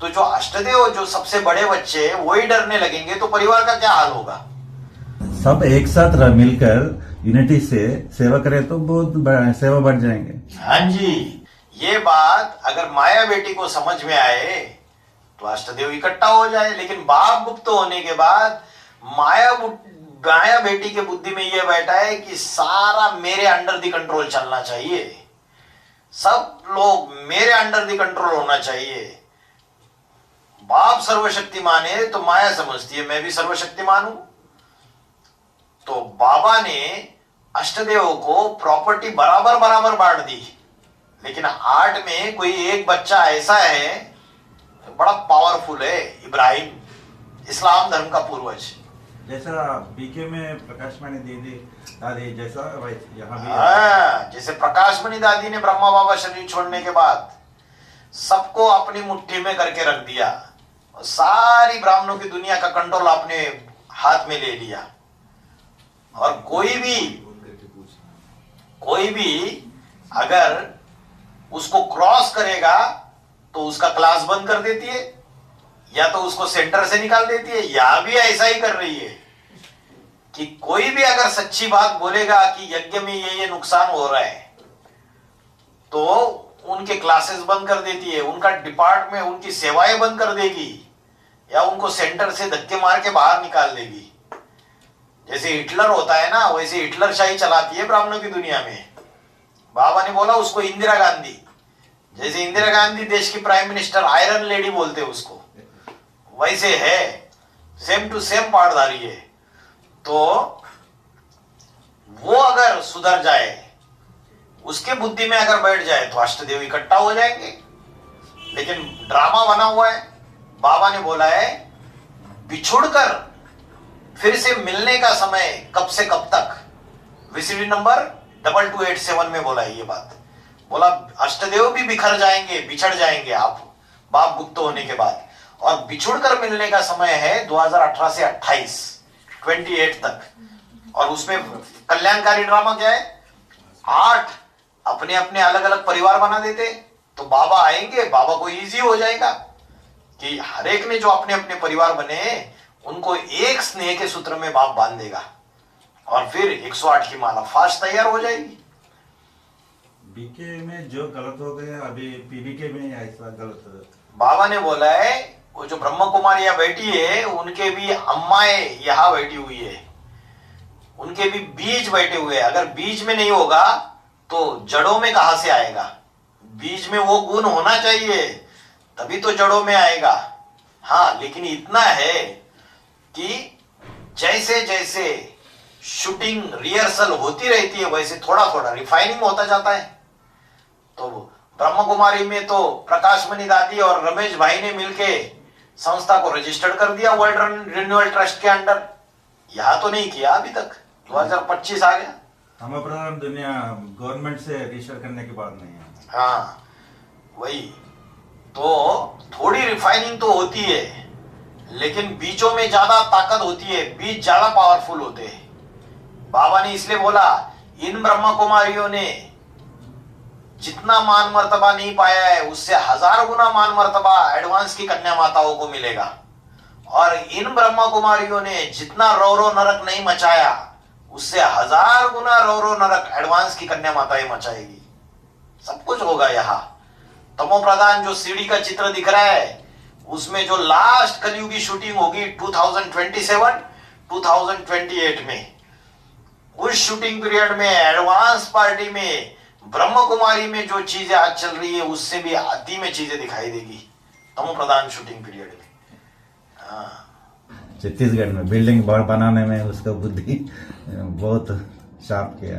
तो जो अष्टदेव जो सबसे बड़े बच्चे वही डरने लगेंगे तो परिवार का क्या हाल होगा? सब एक साथ मिलकर यूनिटी से सेवा करें तो बहुत सेवा बढ़ जाएंगे। हाँ जी, ये बात अगर माया बेटी को समझ में आए तो अष्टदेव इकट्ठा हो जाए। लेकिन बाप गुप्त होने के बाद माया बेटी के बुद्धि में यह बैठा है कि सारा मेरे अंडर दी कंट्रोल चलना चाहिए, सब लोग मेरे अंडर दी कंट्रोल होना चाहिए। बाप सर्वशक्तिमान है तो माया समझती है मैं भी सर्वशक्तिमान हूं। तो बाबा ने अष्टदेव को प्रॉपर्टी बराबर बराबर बांट दी। लेकिन आर्ट में कोई एक बच्चा ऐसा है तो बड़ा पावरफुल है, इब्राहिम, इस्लाम धर्म का पूर्वज। जैसा बीके में प्रकाशमणि दादी जैसा यहाँ भी हाँ, जैसे प्रकाशमणि दादी ने ब्रह्मा बाबा शरीर छोड़ने के बाद सबको अपनी मुट्ठी में करके रख दिया, सारी ब्राह्मणों की दुनिया का कंट्रोल अपने हाथ में ले लिया। और कोई भी अगर उसको क्रॉस करेगा तो उसका क्लास बंद कर देती है, या तो उसको सेंटर से निकाल देती है। या भी ऐसा ही कर रही है कि कोई भी अगर सच्ची बात बोलेगा कि यज्ञ में ये नुकसान हो रहा है तो उनके क्लासेस बंद कर देती है, उनका डिपार्टमेंट, उनकी सेवाएं बंद कर देगी, या उनको सेंटर से धक्के मार के बाहर निकाल देगी। जैसे हिटलर होता है ना, वैसे हिटलर शाही चलाती है ब्राह्मणों की दुनिया में। बाबा ने बोला उसको इंदिरा गांधी, जैसे इंदिरा गांधी देश की प्राइम मिनिस्टर, आयरन लेडी बोलते हैं उसको, वैसे है, सेम टू सेम पाठधारी है। तो वो अगर सुधर जाए, उसके बुद्धि में अगर बैठ जाए तो अष्टदेव इकट्ठा हो जाएंगे। लेकिन ड्रामा बना हुआ है। बाबा ने बोला है बिछुड़कर फिर से मिलने का समय कब से कब तक, वीसीडी नंबर 2287 में बोला है ये बात। बोला अष्टदेव भी बिखर जाएंगे, बिछड़ जाएंगे आप बाप गुप्त होने के बाद, और बिछुड़कर मिलने का समय है 2018 से 28 तक। और उसमें कल्याणकारी ड्रामा क्या है, 8 अपने अपने अलग अलग परिवार बना देते तो बाबा आएंगे, बाबा को इजी हो जाएगा कि हर एक ने जो अपने अपने परिवार बने उनको एक स्नेह के सूत्र में बाप बांध देगा, और फिर 108 की माला फास्ट तैयार हो जाएगी। बीके में जो गलत हो गया अभी पीबीके में ऐसा गलत बाबा ने बोला है वो जो ब्रह्म कुमारी यहाँ बैठी है उनके भी अम्माएं यहाँ बैठी हुई है, उनके भी बीज बैठे हुए हैं। अगर बीज में नहीं होगा तो जड़ों में कहां से आएगा? बीज में वो गुण होना चाहिए तभी तो जड़ों में आएगा। हाँ, लेकिन इतना है कि जैसे जैसे शूटिंग रिहर्सल होती रहती है वैसे थोड़ा थोड़ा रिफाइनिंग होता जाता है। तो ब्रह्म कुमारी में तो प्रकाशमणि दादी और रमेश भाई ने मिलके संस्था को रजिस्टर्ड कर दिया वर्ल्ड रिन्यूअल ट्रस्ट के अंडर। यहां तो नहीं किया अभी तक, 2025 आ गया। हमारा प्रोग्राम दुनिया गवर्नमेंट से रजिस्टर करने के बाद नहीं है। हाँ, वही तो थोड़ी रिफाइनिंग तो होती है, लेकिन बीजों में ज्यादा ताकत होती है, बीज ज्यादा पावरफुल होते हैं। बाबा ने इसलिए बोला इन ब्रह्मा कुमारियों ने जितना मान मर्तबा नहीं पाया है उससे 1000 गुना मान मर्तबा एडवांस की कन्या माताओं को मिलेगा, और इन ब्रह्मा कुमारियों ने जितना रो नरक नहीं मचाया उससे 1000 गुना रो नरक एडवांस की कन्या माताएं मचाएगी। सब कुछ होगा यहाँ। तमो प्रधान जो सीढ़ी का चित्र दिख रहा है उसमें जो लास्ट कलयुग की शूटिंग होगी 2027 2028 में, उस शूटिंग पीरियड में एडवांस पार्टी में ब्रह्म कुमारी में जो चीजें आज चल रही है उससे भी अति में चीजें दिखाई देगी तमो प्रधान शूटिंग पीरियड में। छत्तीसगढ़ में बिल्डिंग बनाने में उसका बुद्धि बहुत शार्प किया।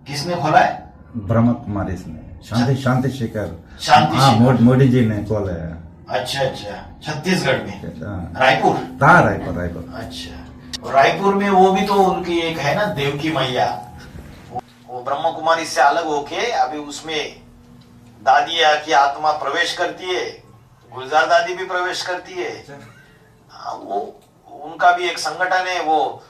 किसने खोला है? ब्रह्म कुमारी ने, शांति शेखर। शांति हाँ, शेखर। मोदी जी ने खोला है। अच्छा अच्छा, छत्तीसगढ़ में हाँ। रायपुर। हाँ, रायपुर। अच्छा, रायपुर में वो भी तो उनकी एक है ना देवकी मैया, वो ब्रह्म कुमारी से अलग होके अभी उसमें दादी की आत्मा प्रवेश करती है, गुलजार दादी भी प्रवेश करती है। हाँ, वो उनका भी एक संगठन है, वो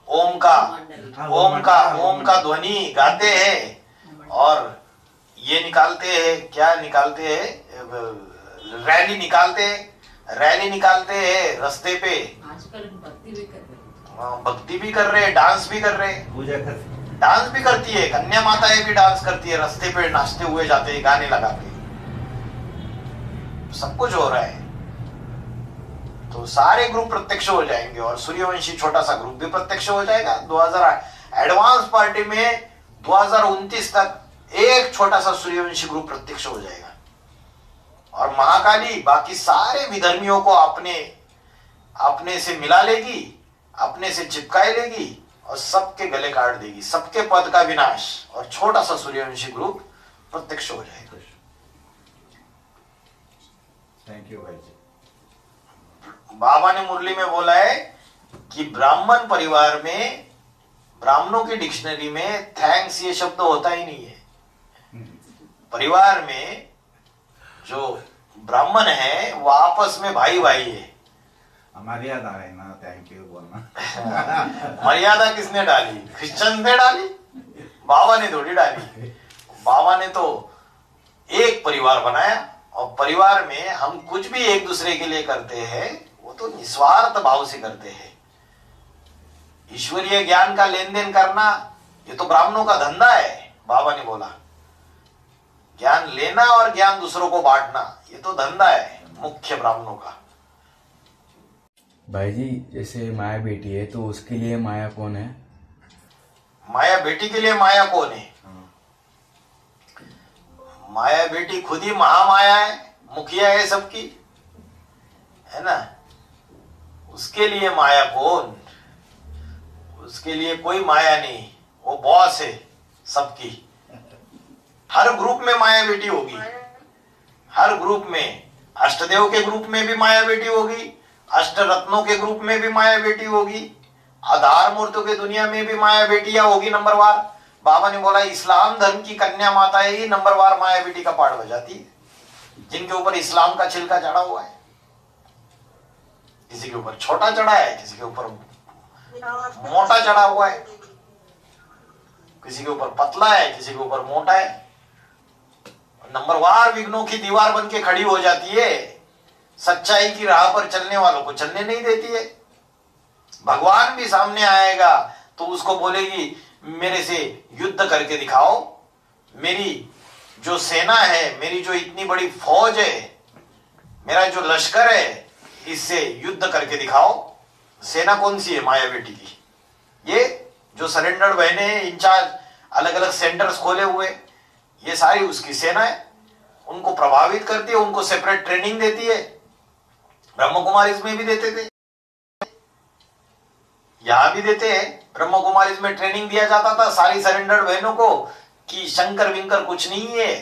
ओम का ध्वनि गाते हैं और ये निकालते हैं, क्या निकालते हैं, रैली निकालते हैं रास्ते पे। आजकल भक्ति भी कर रहे हैं, डांस भी कर रहे हैं, पूजा कर। डांस भी करती है, कन्या माताएं भी डांस करती है, रास्ते पे नाचते हुए जाते हैं गाने लगा के। सब कुछ हो रहा है, तो सारे ग्रुप प्रत्यक्ष हो जाएंगे और सूर्यवंशी छोटा सा ग्रुप भी प्रत्यक्ष हो जाएगा। 2008 एडवांस पार्टी में 2029 तक एक छोटा सा सूर्यवंशी ग्रुप प्रत्यक्ष हो जाएगा और महाकाली बाकी सारे विधर्मियों को अपने से मिला लेगी, अपने से चिपकाए लेगी और सबके गले काट देगी, सबके पद का विनाश, और छोटा सा सूर्यवंशी ग्रुप प्रत्यक्ष हो जाएगा। थैंक यू भाई जी। बाबा ने मुरली में बोला है कि ब्राह्मण परिवार में, ब्राह्मणों की डिक्शनरी में थैंक्स ये शब्द होता ही नहीं है। परिवार में जो ब्राह्मण है वो आपस में भाई भाई है। मर्यादा है ना, थैंक यू बोलना। मर्यादा किसने डाली? क्रिश्चियन ने डाली, बाबा ने थोड़ी डाली। बाबा ने तो एक परिवार बनाया और परिवार में हम कुछ भी एक दूसरे के लिए करते हैं वो तो निस्वार्थ भाव से करते हैं। ईश्वरीय ज्ञान का लेन देन करना ये तो ब्राह्मणों का धंधा है। बाबा ने बोला ज्ञान लेना और ज्ञान दूसरों को बांटना ये तो धंधा है मुख्य ब्राह्मणों का। भाई जी, जैसे माया बेटी है तो उसके लिए माया कौन है? माया बेटी के लिए माया कौन है? माया बेटी खुद ही महामाया है, मुखिया है सबकी, है ना। उसके लिए माया कौन? उसके लिए कोई माया नहीं, वो बॉस है सबकी। हर ग्रुप में माया बेटी होगी, हर ग्रुप में। अष्टदेव के ग्रुप में भी माया बेटी होगी, अष्ट रत्नों के ग्रुप में भी माया बेटी होगी, आधार मूर्तों के दुनिया में भी माया बेटियां होगी नंबरवार। बाबा ने बोला इस्लाम धर्म की कन्या माताएं ही नंबरवार माया बेटी का पाठ बजाती है, जिनके ऊपर इस्लाम का छिलका चढ़ा हुआ है। किसी के ऊपर छोटा चढ़ा है, किसी के ऊपर मोटा चढ़ा हुआ है, किसी के ऊपर पतला है, किसी के ऊपर मोटा है। नंबरवार विघ्नों की दीवार बन के खड़ी हो जाती है, सच्चाई की राह पर चलने वालों को चलने नहीं देती है। भगवान भी सामने आएगा तो उसको बोलेगी मेरे से युद्ध करके दिखाओ, मेरी जो सेना है, मेरी जो इतनी बड़ी फौज है, मेरा जो लश्कर है, इससे युद्ध करके दिखाओ। सेना कौन सी है? माया बेटी की। ये जो सरेंडर्ड बहने हैं, इंचार्ज अलग अलग सेंटर्स खोले हुए, ये सारी उसकी सेना है। उनको प्रभावित करती है, उनको सेपरेट ट्रेनिंग देती है। ब्रह्म कुमारी में भी देते थे, यहां भी देते हैं। ब्रह्म कुमारी में ट्रेनिंग दिया जाता था सारी सरेंडर्ड बहनों को कि शंकर विंकर कुछ नहीं है,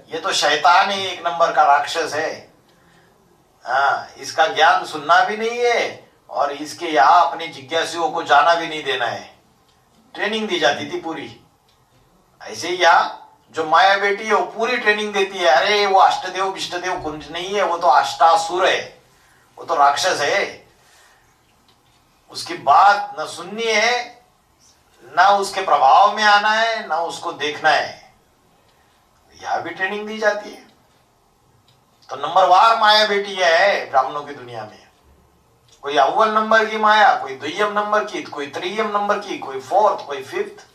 ये तो शैतान है, एक नंबर का राक्षस है। हाँ, इसका ज्ञान सुनना भी नहीं है और इसके यहाँ अपने जिज्ञासुओं को जाना भी नहीं देना है। ट्रेनिंग दी जाती थी पूरी। ऐसे ही यहाँ जो माया बेटी है वो पूरी ट्रेनिंग देती है। अरे वो अष्टदेव विष्टदेव कुंज नहीं है, वो तो अष्टासुर है, वो तो राक्षस है। उसकी बात न सुननी है, ना उसके प्रभाव में आना है, ना उसको देखना है। यह भी ट्रेनिंग दी जाती है। तो नंबरवार माया बेटी है ब्राह्मणों की दुनिया में। कोई अव्वल नंबर की माया, कोई द्वितीयम नंबर की, कोई तृतीयम नंबर की, कोई फोर्थ, कोई फिफ्थ।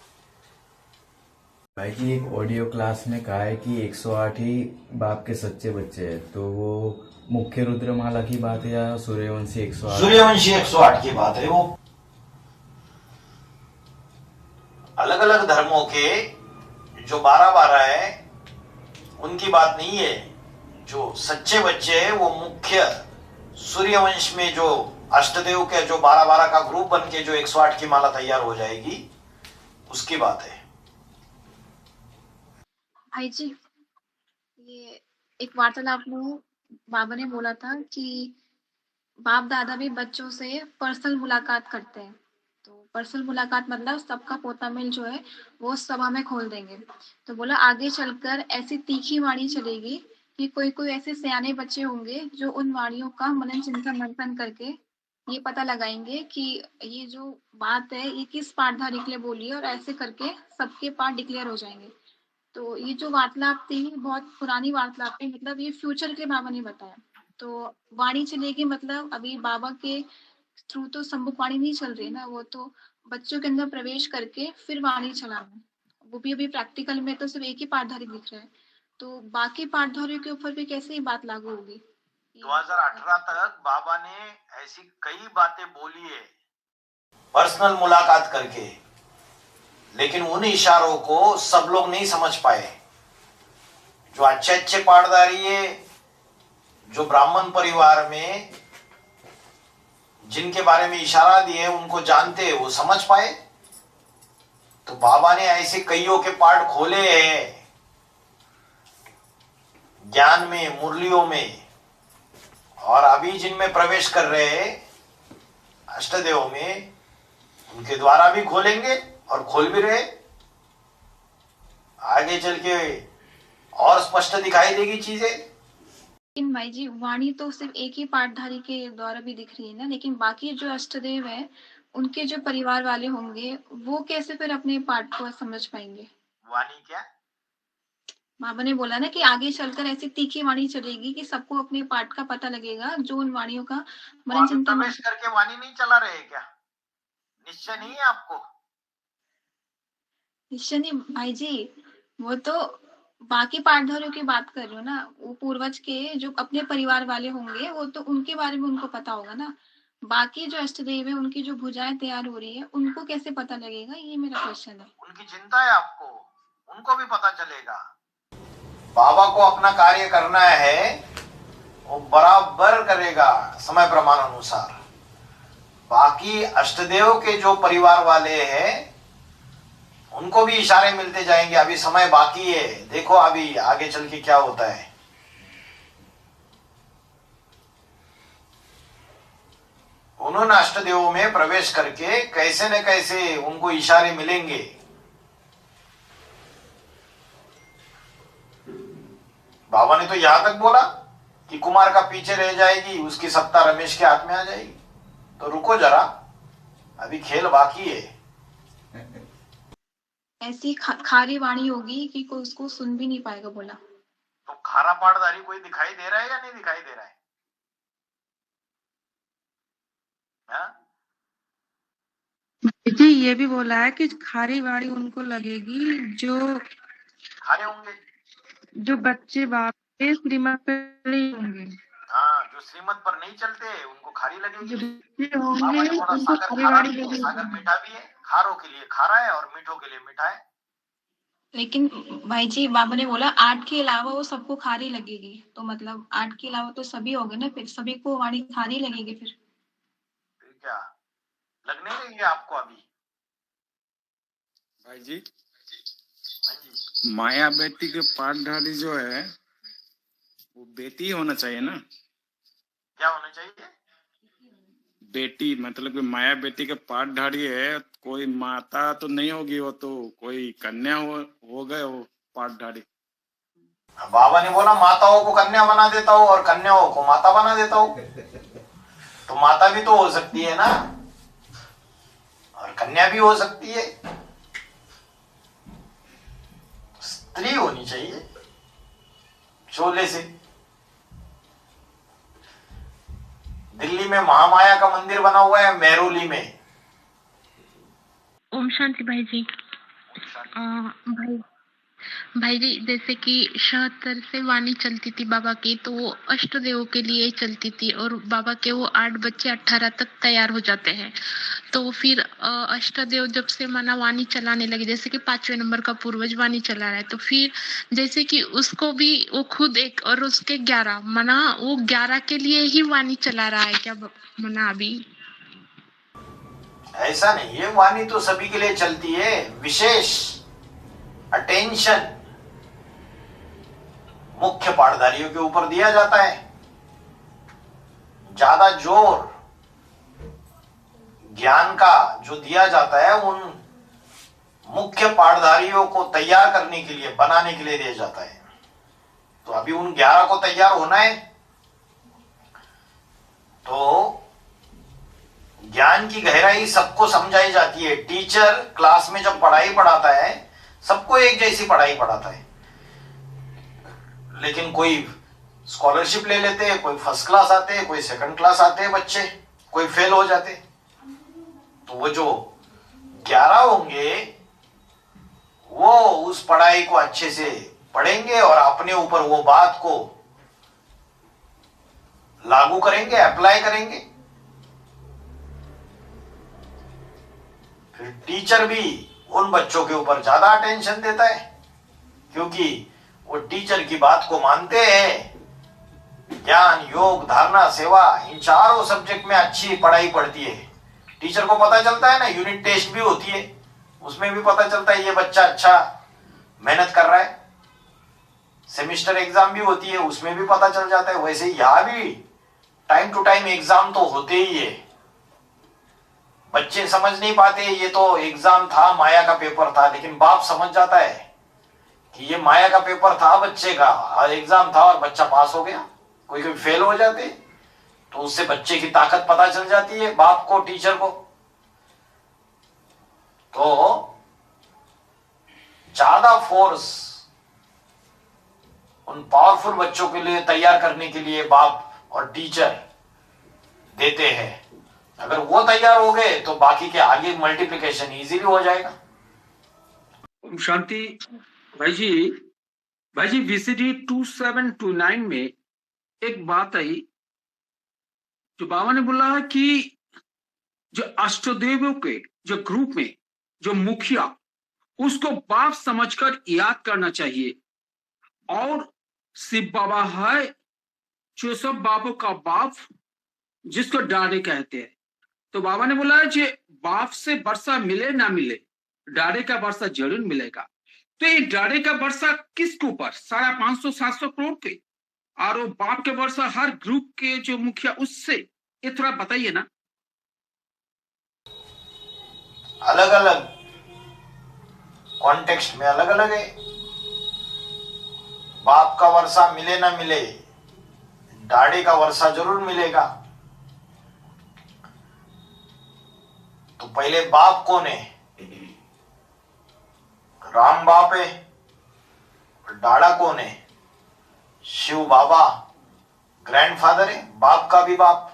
भाई जी एक ऑडियो क्लास में कहा है कि 108 ही बाप के सच्चे बच्चे हैं, तो वो मुख्य रुद्रमाला की बात है या सूर्यवंशी 108? सूर्यवंशी 108 की बात है। वो अलग अलग धर्मों के जो 12-12 है उनकी बात नहीं है। जो सच्चे बच्चे हैं वो मुख्य सूर्यवंश में जो अष्टदेव के जो 12-12 का ग्रुप बन के जो 108 की माला तैयार हो जाएगी, उसकी बात है। भाई जी, ये एक वार्तालाप में बाबा ने बोला था कि बाप दादा भी बच्चों से पर्सनल मुलाकात करते हैं। तो पर्सनल मुलाकात मतलब सबका पोता मिल जो है वो सभा में खोल देंगे। तो बोला आगे चलकर ऐसी तीखी वाणी चलेगी कि कोई कोई ऐसे सियाने बच्चे होंगे जो उन वाणियों का मनन चिंतन मंथन करके ये पता लगाएंगे कि ये जो बात है ये किस पाठधारी के लिए बोली है, और ऐसे करके सबके पाठ डिक्लेयर हो जाएंगे। तो ये जो वार्तालाप थी बहुत पुरानी वार्तालाप है, मतलब ये फ्यूचर के लिए बाबा ने बताया। तो वाणी चलेगी मतलब अभी बाबा के थ्रू तो सम्मुख वाणी नहीं चल रही ना, वो तो बच्चों के अंदर प्रवेश करके फिर वाणी चलाना। वो भी अभी प्रैक्टिकल में तो सिर्फ एक ही पाठधारी दिख रहा है, तो बाकी पाठधारियों के ऊपर भी कैसे ये बात लागू होगी? 2018 तक बाबा ने ऐसी कई बातें बोली है पर्सनल मुलाकात करके, लेकिन उन इशारों को सब लोग नहीं समझ पाए। जो अच्छे अच्छे पाठधारी है, जो ब्राह्मण परिवार में जिनके बारे में इशारा दिए उनको जानते हैं, वो समझ पाए। तो बाबा ने ऐसे कईयों के पाठ खोले हैं ज्ञान में, मुरलियों में, और अभी जिनमें प्रवेश कर रहे हैं अष्टदेव में, उनके द्वारा भी खोलेंगे और खोल भी रहे। आगे चल के और स्पष्ट दिखाई देगी चीजें। लेकिन भाई जी वाणी तो सिर्फ एक ही पाठधारी के द्वारा भी दिख रही है ना, लेकिन बाकी जो अष्टदेव है उनके जो परिवार वाले होंगे वो कैसे फिर अपने पाठ को समझ पाएंगे? वाणी क्या? बाबा ने बोला ना कि आगे चलकर ऐसी तीखी वाणी चलेगी कि सबको अपने पाठ का पता लगेगा, जो उन वाणियों का मनन चिंतन। प्रवेश करके वाणी नहीं चला रहे क्या? निश्चय नहीं है आपको? निश्चय नहीं भाई जी, वो तो बाकी पाठधारियों की बात कर रही हूँ ना। वो पूर्वज के जो अपने परिवार वाले होंगे वो तो उनके बारे में उनको पता होगा ना। बाकी जो अष्टदेव है उनकी जो भुजाएं तैयार हो रही है उनको कैसे पता लगेगा, ये मेरा क्वेश्चन है। उनकी चिंता है आपको, उनको भी पता चलेगा। बाबा को अपना कार्य करना है, वो बराबर करेगा समय प्रमाण अनुसार। बाकी अष्टदेव के जो परिवार वाले हैं उनको भी इशारे मिलते जाएंगे। अभी समय बाकी है, देखो अभी आगे चल के क्या होता है। उन्होंने अष्टदेवों में प्रवेश करके कैसे न कैसे उनको इशारे मिलेंगे। बाबा ने तो यहां तक बोला कि कुमार का पीछे रह जाएगी, उसकी सत्ता रमेश के हाथ में आ जाएगी। तो रुको जरा, अभी खेल बाकी है। ऐसी खारी वाणी होगी कि कोई उसको सुन भी नहीं पाएगा। बोला तो खारा पाठधारी कोई दिखाई दे रहा है या नहीं दिखाई दे रहा है? जी ये भी बोला है कि खारी वाड़ी उनको लगेगी जो खारे होंगे, जो बच्चे बाप के श्रीमत पे नहीं होंगे। हाँ, जो श्रीमत पर नहीं चलते उनको खारी लगेगी। जो बच्चे बाबा होंगे ने बोला उनको सागर खारी खारा वाड़ी भी है, लगेगी। सागर मीठा भी है। खारों के लिए खारा है और मीठों के लिए मीठा है। लेकिन भाई जी बाबा ने बोला 8 के अलावा वो सबको खारी लगेगी, तो मतलब 8 के अलावा तो सभी हो गए ना, फिर सभी को वाणी खारी लगेगी। फिर क्या लगने देंगे आपको अभी? भाई जी हाँ जी, माया बेटी के पाठधारी जो है वो बेटी होना चाहिए ना। क्या होना चाहिए? बेटी मतलब कि माया बेटी के पाठधारी है, कोई माता तो नहीं होगी, वो तो कोई कन्या हो गए वो पाठधारी। बाबा ने बोला माताओं को कन्या बना देता हूँ और कन्याओं को माता बना देता हूँ। तो माता भी तो हो सकती है ना, और कन्या भी हो सकती है, स्त्री होनी चाहिए चोले से। दिल्ली में महामाया का मंदिर बना हुआ है मेहरौली में। ओम शांति भाई जी। भाई भाई जी, जैसे कि 76 से वाणी चलती थी बाबा की, तो वो अष्टदेवों के लिए चलती थी, और बाबा के वो 8 बच्चे 18 तक तैयार हो जाते हैं। तो फिर अष्टदेव जब से माना वाणी चलाने लगे, जैसे कि 5वें नंबर का पूर्वज वाणी चला रहा है, तो फिर जैसे कि उसको भी वो खुद एक और उसके 11 माना वो 11 के लिए ही वाणी चला रहा है क्या माना अभी? ऐसा नहीं है, वाणी तो सभी के लिए चलती है। विशेष अटेंशन मुख्य पाठधारियों के ऊपर दिया जाता है। ज्यादा जोर ज्ञान का जो दिया जाता है उन मुख्य पाठधारियों को तैयार करने के लिए, बनाने के लिए दिया जाता है। तो अभी उन 11 को तैयार होना है। तो ज्ञान की गहराई सबको समझाई जाती है। टीचर क्लास में जब पढ़ाई पढ़ाता है सबको एक जैसी पढ़ाई पढ़ाता है, लेकिन कोई स्कॉलरशिप ले लेते हैं, कोई फर्स्ट क्लास आते हैं, कोई सेकंड क्लास आते हैं बच्चे, कोई फेल हो जाते। तो वो जो 11 होंगे वो उस पढ़ाई को अच्छे से पढ़ेंगे और अपने ऊपर वो बात को लागू करेंगे, अप्लाई करेंगे। फिर टीचर भी उन बच्चों के ऊपर ज्यादा अटेंशन देता है, क्योंकि वो टीचर की बात को मानते हैं। ज्ञान, योग, धारणा, सेवा, इन चारों सब्जेक्ट में अच्छी पढ़ाई पढ़ती है। टीचर को पता चलता है ना, यूनिट टेस्ट भी होती है, उसमें भी पता चलता है ये बच्चा अच्छा मेहनत कर रहा है। सेमेस्टर एग्जाम भी होती है, उसमें भी पता चल जाता है। वैसे यहां भी टाइम टू टाइम एग्जाम तो होते ही है। बच्चे समझ नहीं पाते ये तो एग्जाम था, माया का पेपर था, लेकिन बाप समझ जाता है कि ये माया का पेपर था बच्चे का, एग्जाम था और बच्चा पास हो गया। कोई कोई फेल हो जाते, तो उससे बच्चे की ताकत पता चल जाती है बाप को, टीचर को। तो ज्यादा फोर्स उन पावरफुल बच्चों के लिए तैयार करने के लिए बाप और टीचर देते हैं। अगर वो तैयार हो गए तो बाकी के आगे मल्टीप्लिकेशन इजीली हो जाएगा। ओम शांति भाई जी वीसीडी 2729 में एक बात आई, जो बाबा ने बोला है कि जो अष्टदेवों के जो ग्रुप में जो मुखिया, उसको बाप समझकर याद करना चाहिए। और शिव बाबा है जो सब बापों का बाप, जिसको डाड़े कहते हैं। तो बाबा ने बोला है कि बाप से वर्षा मिले ना मिले, डाड़े का वर्षा जरूर मिलेगा। तो ये डाड़े का वर्षा किसके ऊपर? 550-700 करोड़ के, और वो बाप के वर्षा हर ग्रुप के जो मुखिया, उससे ये थोड़ा बताइए ना। अलग अलग कॉन्टेक्स्ट में अलग अलग है। बाप का वर्षा मिले ना मिले, डाड़े का वर्षा जरूर मिलेगा। तो पहले बाप कौन है? राम बाप है। डाड़ा कौन है? शिव बाबा ग्रैंडफादर है, बाप का भी बाप।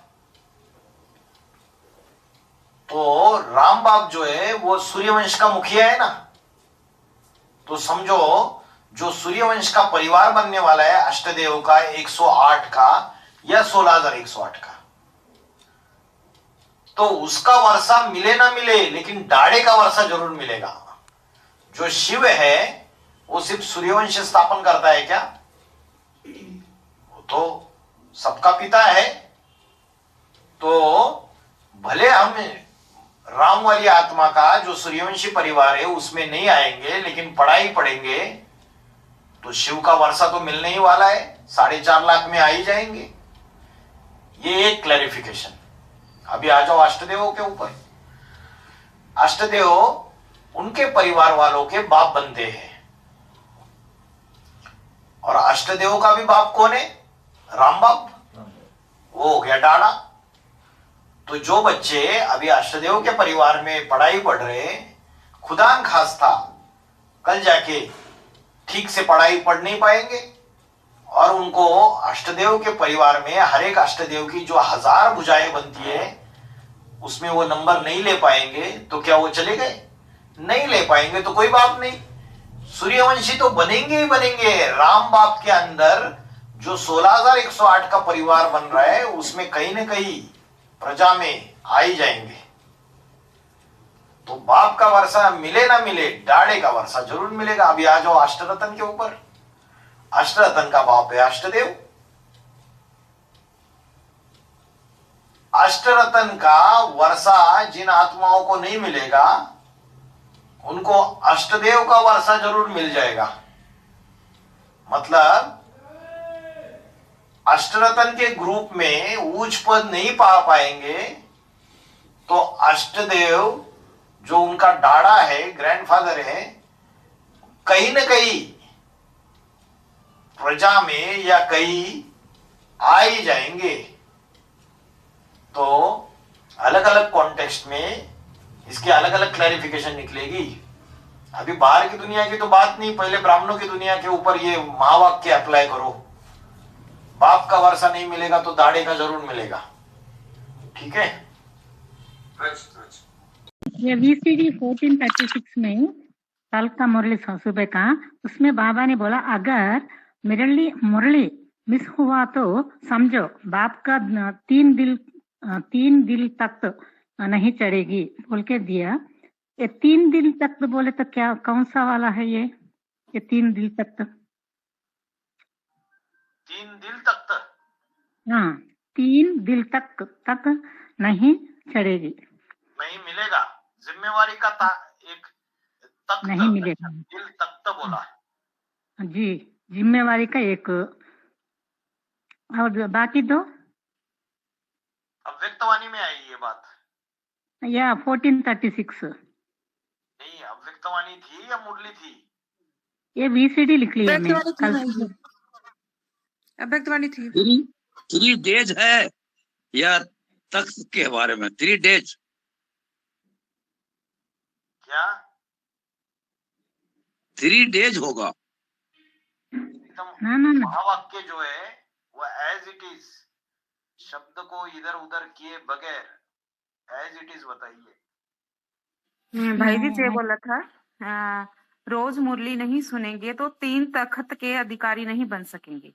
तो राम बाप जो है वो सूर्यवंश का मुखिया है ना। तो समझो जो सूर्यवंश का परिवार बनने वाला है अष्टदेव का 108 का या 16,108 का, तो उसका वर्षा मिले ना मिले, लेकिन डाड़े का वर्षा जरूर मिलेगा। जो शिव है वो सिर्फ सूर्यवंश स्थापन करता है क्या? वो तो सबका पिता है। तो भले हम राम वाली आत्मा का जो सूर्यवंशी परिवार है उसमें नहीं आएंगे, लेकिन पढ़ाई पढ़ेंगे तो शिव का वर्षा तो मिलने ही वाला है, 4.5 लाख में आ ही जाएंगे। ये एक क्लैरिफिकेशन। अभी आ जाओ अष्टदेवों के ऊपर। अष्टदेव उनके परिवार वालों के बाप बनते हैं, और अष्टदेव का भी बाप कौन है? राम बाप। वो हो गया डाड़ा। तो जो बच्चे अभी अष्टदेव के परिवार में पढ़ाई पढ़ रहे, खुदा न खास्ता कल जाके ठीक से पढ़ाई पढ़ नहीं पाएंगे और उनको अष्टदेव के परिवार में हर एक अष्टदेव की जो 1000 भुजाएं बनती है उसमें वो नंबर नहीं ले पाएंगे, तो क्या वो चले गए? नहीं ले पाएंगे तो कोई बात नहीं, सूर्यवंशी तो बनेंगे ही बनेंगे। राम बाप के अंदर जो 16,108 का परिवार बन रहा है उसमें कहीं ना कहीं प्रजा में आ ही जाएंगे। तो बाप का वर्षा मिले ना मिले, डाड़े का वर्षा जरूर मिलेगा। अभी आ जाओ अष्टरतन के ऊपर। अष्टरतन का बाप है अष्टदेव। अष्टरतन का वर्षा जिन आत्माओं को नहीं मिलेगा उनको अष्टदेव का वर्षा जरूर मिल जाएगा। मतलब अष्टरतन के ग्रुप में उच्च पद नहीं पा पाएंगे तो अष्टदेव जो उनका डाड़ा है, ग्रैंडफादर है, कहीं न कहीं प्रजा में या कहीं आ ही जाएंगे। तो अलग अलग कॉन्टेक्स्ट में इसकी अलग अलग क्लैरिफिकेशन निकलेगी। अभी बाहर की दुनिया की तो बात नहीं, पहले ब्राह्मणों की दुनिया के ऊपर ये महावाक्य अप्लाई करो। बाप का वर्षा नहीं मिलेगा तो दाढ़े का जरूर मिलेगा। ठीक है। ये VCD 1436 में कल का मुरली सुबह का, उसमें बाबा ने बोला अगर मुरली मिस हुआ तो समझो बाप का 3 दिल तक नहीं चढ़ेगी बोल के दिया। ये 3 दिल तक बोले तो क्या कौन सा वाला है ये 3 दिल तक? 3 दिल तक? हाँ, 3 दिल तक नहीं चढ़ेगी, नहीं मिलेगा। जिम्मेवारी का एक तख्त नहीं मिलेगा। दिल तख्त बोला जी, जिम्मेवारी का एक, और बाकी 2 अव्यक्तवाणी में आई ये बात या 1436 नहीं, अव्यक्तवाणी थी या मुरली थी? ये VCD लिख लिया मैं कल। अव्यक्तवाणी थी। 3 डेज है या तख्त के बारे में? 3 डेज क्या? 3 डेज होगा। ना ना ना, महावाक्य जो है वो एज इट इज, शब्द को इधर उधर किए बगैर एज इट इज बताइए। भाई जी से बोला था रोज मुरली नहीं सुनेंगे तो 3 तख्त के अधिकारी नहीं बन सकेंगे।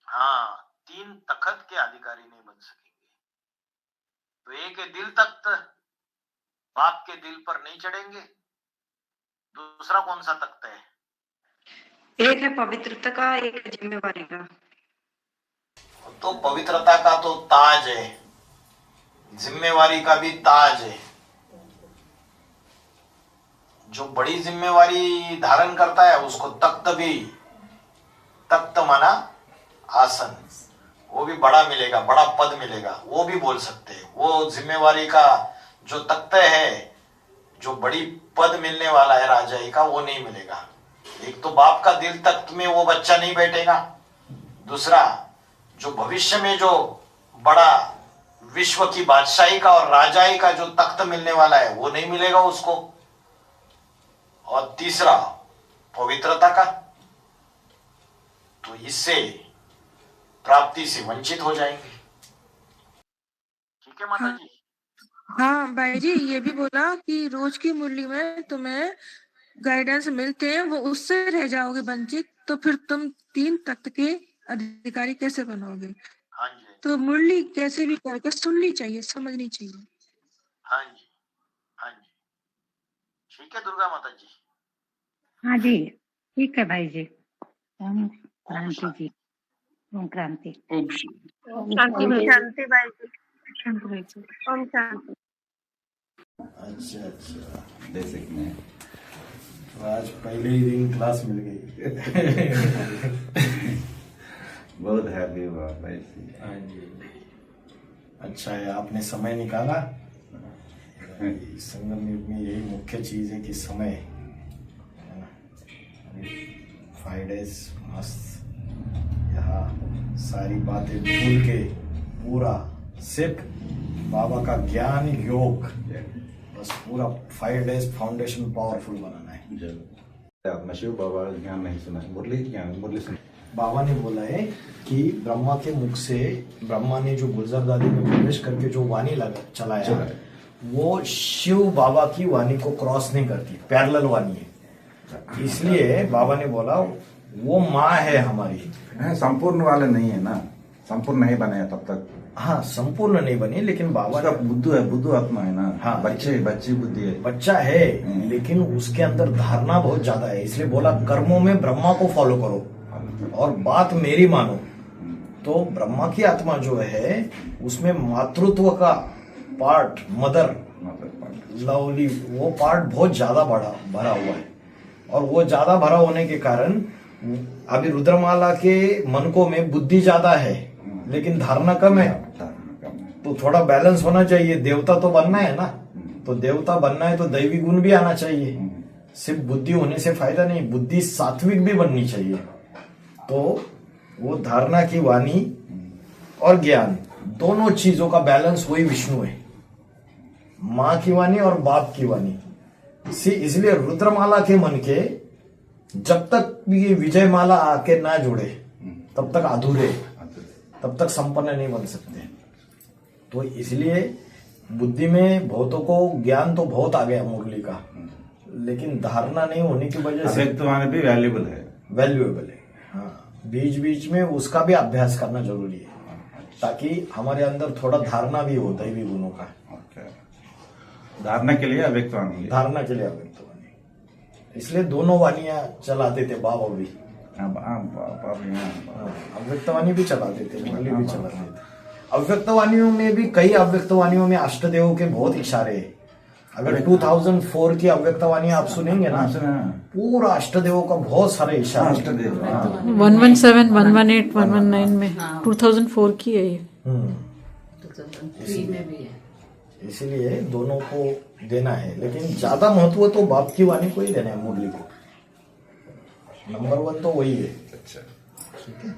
हाँ, 3 तख्त के अधिकारी नहीं बन सकेंगे। तो एक है दिल तख्त, बाप के दिल पर नहीं चढ़ेंगे। दूसरा कौन सा तख्त है? एक है पवित्रता का, एक है जिम्मेवारी का। तो पवित्रता का तो ताज है, जिम्मेवारी का भी ताज है। जो बड़ी जिम्मेवारी धारण करता है उसको तख्त भी, तख्त माना आसन, वो भी बड़ा मिलेगा, बड़ा पद मिलेगा, वो भी बोल सकते हैं। वो जिम्मेवारी का जो तख्त है, जो बड़ी पद मिलने वाला है राजाई का, वो नहीं मिलेगा। एक तो बाप का दिल तख्त में वो बच्चा नहीं बैठेगा, दूसरा जो भविष्य में जो बड़ा विश्व की बादशाही का और राजाई का जो तख्त मिलने वाला है वो नहीं मिलेगा उसको, और तीसरा पवित्रता का। तो इससे प्राप्ति से वंचित हो जाएंगे। ठीक है माता जी। हाँ भाई जी, ये भी बोला कि रोज की मुरली में तुम्हें गाइडेंस मिलते हैं, वो उससे रह जाओगे वंचित, तो फिर तुम 3 तख्त के अधिकारी कैसे बनोगे? हाँ जी। तो मुरली कैसे भी करके सुननी चाहिए, समझनी चाहिए। हाँ जी, हाँ जी। ठीक है दुर्गा माता जी। हाँ जी, ठीक है भाई जी। ओम क्रांति जी, ओम क्रांति। शांति भाई जी, शांति भाई जी, ओम शांति। अच्छा, बेसिक में तो आज पहले ही दिन क्लास मिल गई। बहुत हैप्पी हुआ भाई। हाँ जी, अच्छा है आपने समय निकाला। संगम युग में यही मुख्य चीज है कि समय, 5 days मस्त यहाँ सारी बातें भूल के पूरा सिर्फ बाबा का ज्ञान योग, बस पूरा 5 days फाउंडेशन पावरफुल बनाना है। आपने शिव बाबा ज्ञान नहीं सुना है, मुरली ज्ञान मुरली सुना। बाबा ने बोला है कि ब्रह्मा के मुख से ब्रह्मा ने जो गुलजार दादी में प्रवेश करके जो वाणी चलाया वो शिव बाबा की वाणी को क्रॉस नहीं करती, पैरेलल वाणी है। इसलिए बाबा ने बोला वो माँ है हमारी। संपूर्ण वाले नहीं है ना, संपूर्ण नहीं बने तब तक। हाँ, संपूर्ण नहीं बनी, लेकिन बाबा का बुद्धू है, बुद्धू आत्मा है ना। हाँ, बच्ची बुद्धि है, बच्चा है, लेकिन उसके अंदर धारणा बहुत ज्यादा है। इसलिए बोला कर्मों में ब्रह्मा को फॉलो करो और बात मेरी मानो। तो ब्रह्मा की आत्मा जो है उसमें मातृत्व का पार्ट, मदर लवली, वो पार्ट बहुत ज्यादा भरा हुआ है। और वो ज्यादा भरा होने के कारण अभी रुद्रमाला के मनकों में बुद्धि ज्यादा है लेकिन धारणा कम है। तो थोड़ा बैलेंस होना चाहिए। देवता तो बनना है ना, तो देवता बनना है तो दैवी गुण भी आना चाहिए। सिर्फ बुद्धि होने से फायदा नहीं, बुद्धि सात्विक भी बननी चाहिए। तो वो धारणा की वाणी और ज्ञान दोनों चीजों का बैलेंस वही विष्णु है, माँ की वाणी और बाप की वाणी। इसलिए रुद्रमाला के मन के जब तक ये विजय माला आके ना जुड़े तब तक अधूरे, तब तक संपन्न नहीं बन सकते। तो इसलिए बुद्धि में बहुतों को ज्ञान तो बहुत आ गया मुरली का, लेकिन धारणा नहीं होने की वजह से भी वैल्यूएबल है। हाँ, बीच बीच में उसका भी अभ्यास करना जरूरी है ताकि हमारे अंदर थोड़ा धारणा भी हो दैवी गुणों का। धारणा के लिए अव्यक्त वाणी, धारणा के लिए अव्यक्त वाणी। इसलिए दोनों वाणियां चलाते थे बाबा भी, अव्यक्त वाणी भी चलाते थे, मुरली भी चलाते थे। अव्यक्त वाणियों में भी कई अव्यक्त वाणियों में अष्टदेवों के बहुत इशारे हैं। अगर 2004 की अव्यक्त वाणी आप सुनेंगे ना, पूरा अष्टदेवों का बहुत सारे इशारे। 117, 118, 119 में 2004 की है ये। इसलिए दोनों को देना है, लेकिन ज्यादा महत्व तो बाप की वाणी को ही देना है। मुरली को नंबर 1 तो वही है। अच्छा, ठीक है।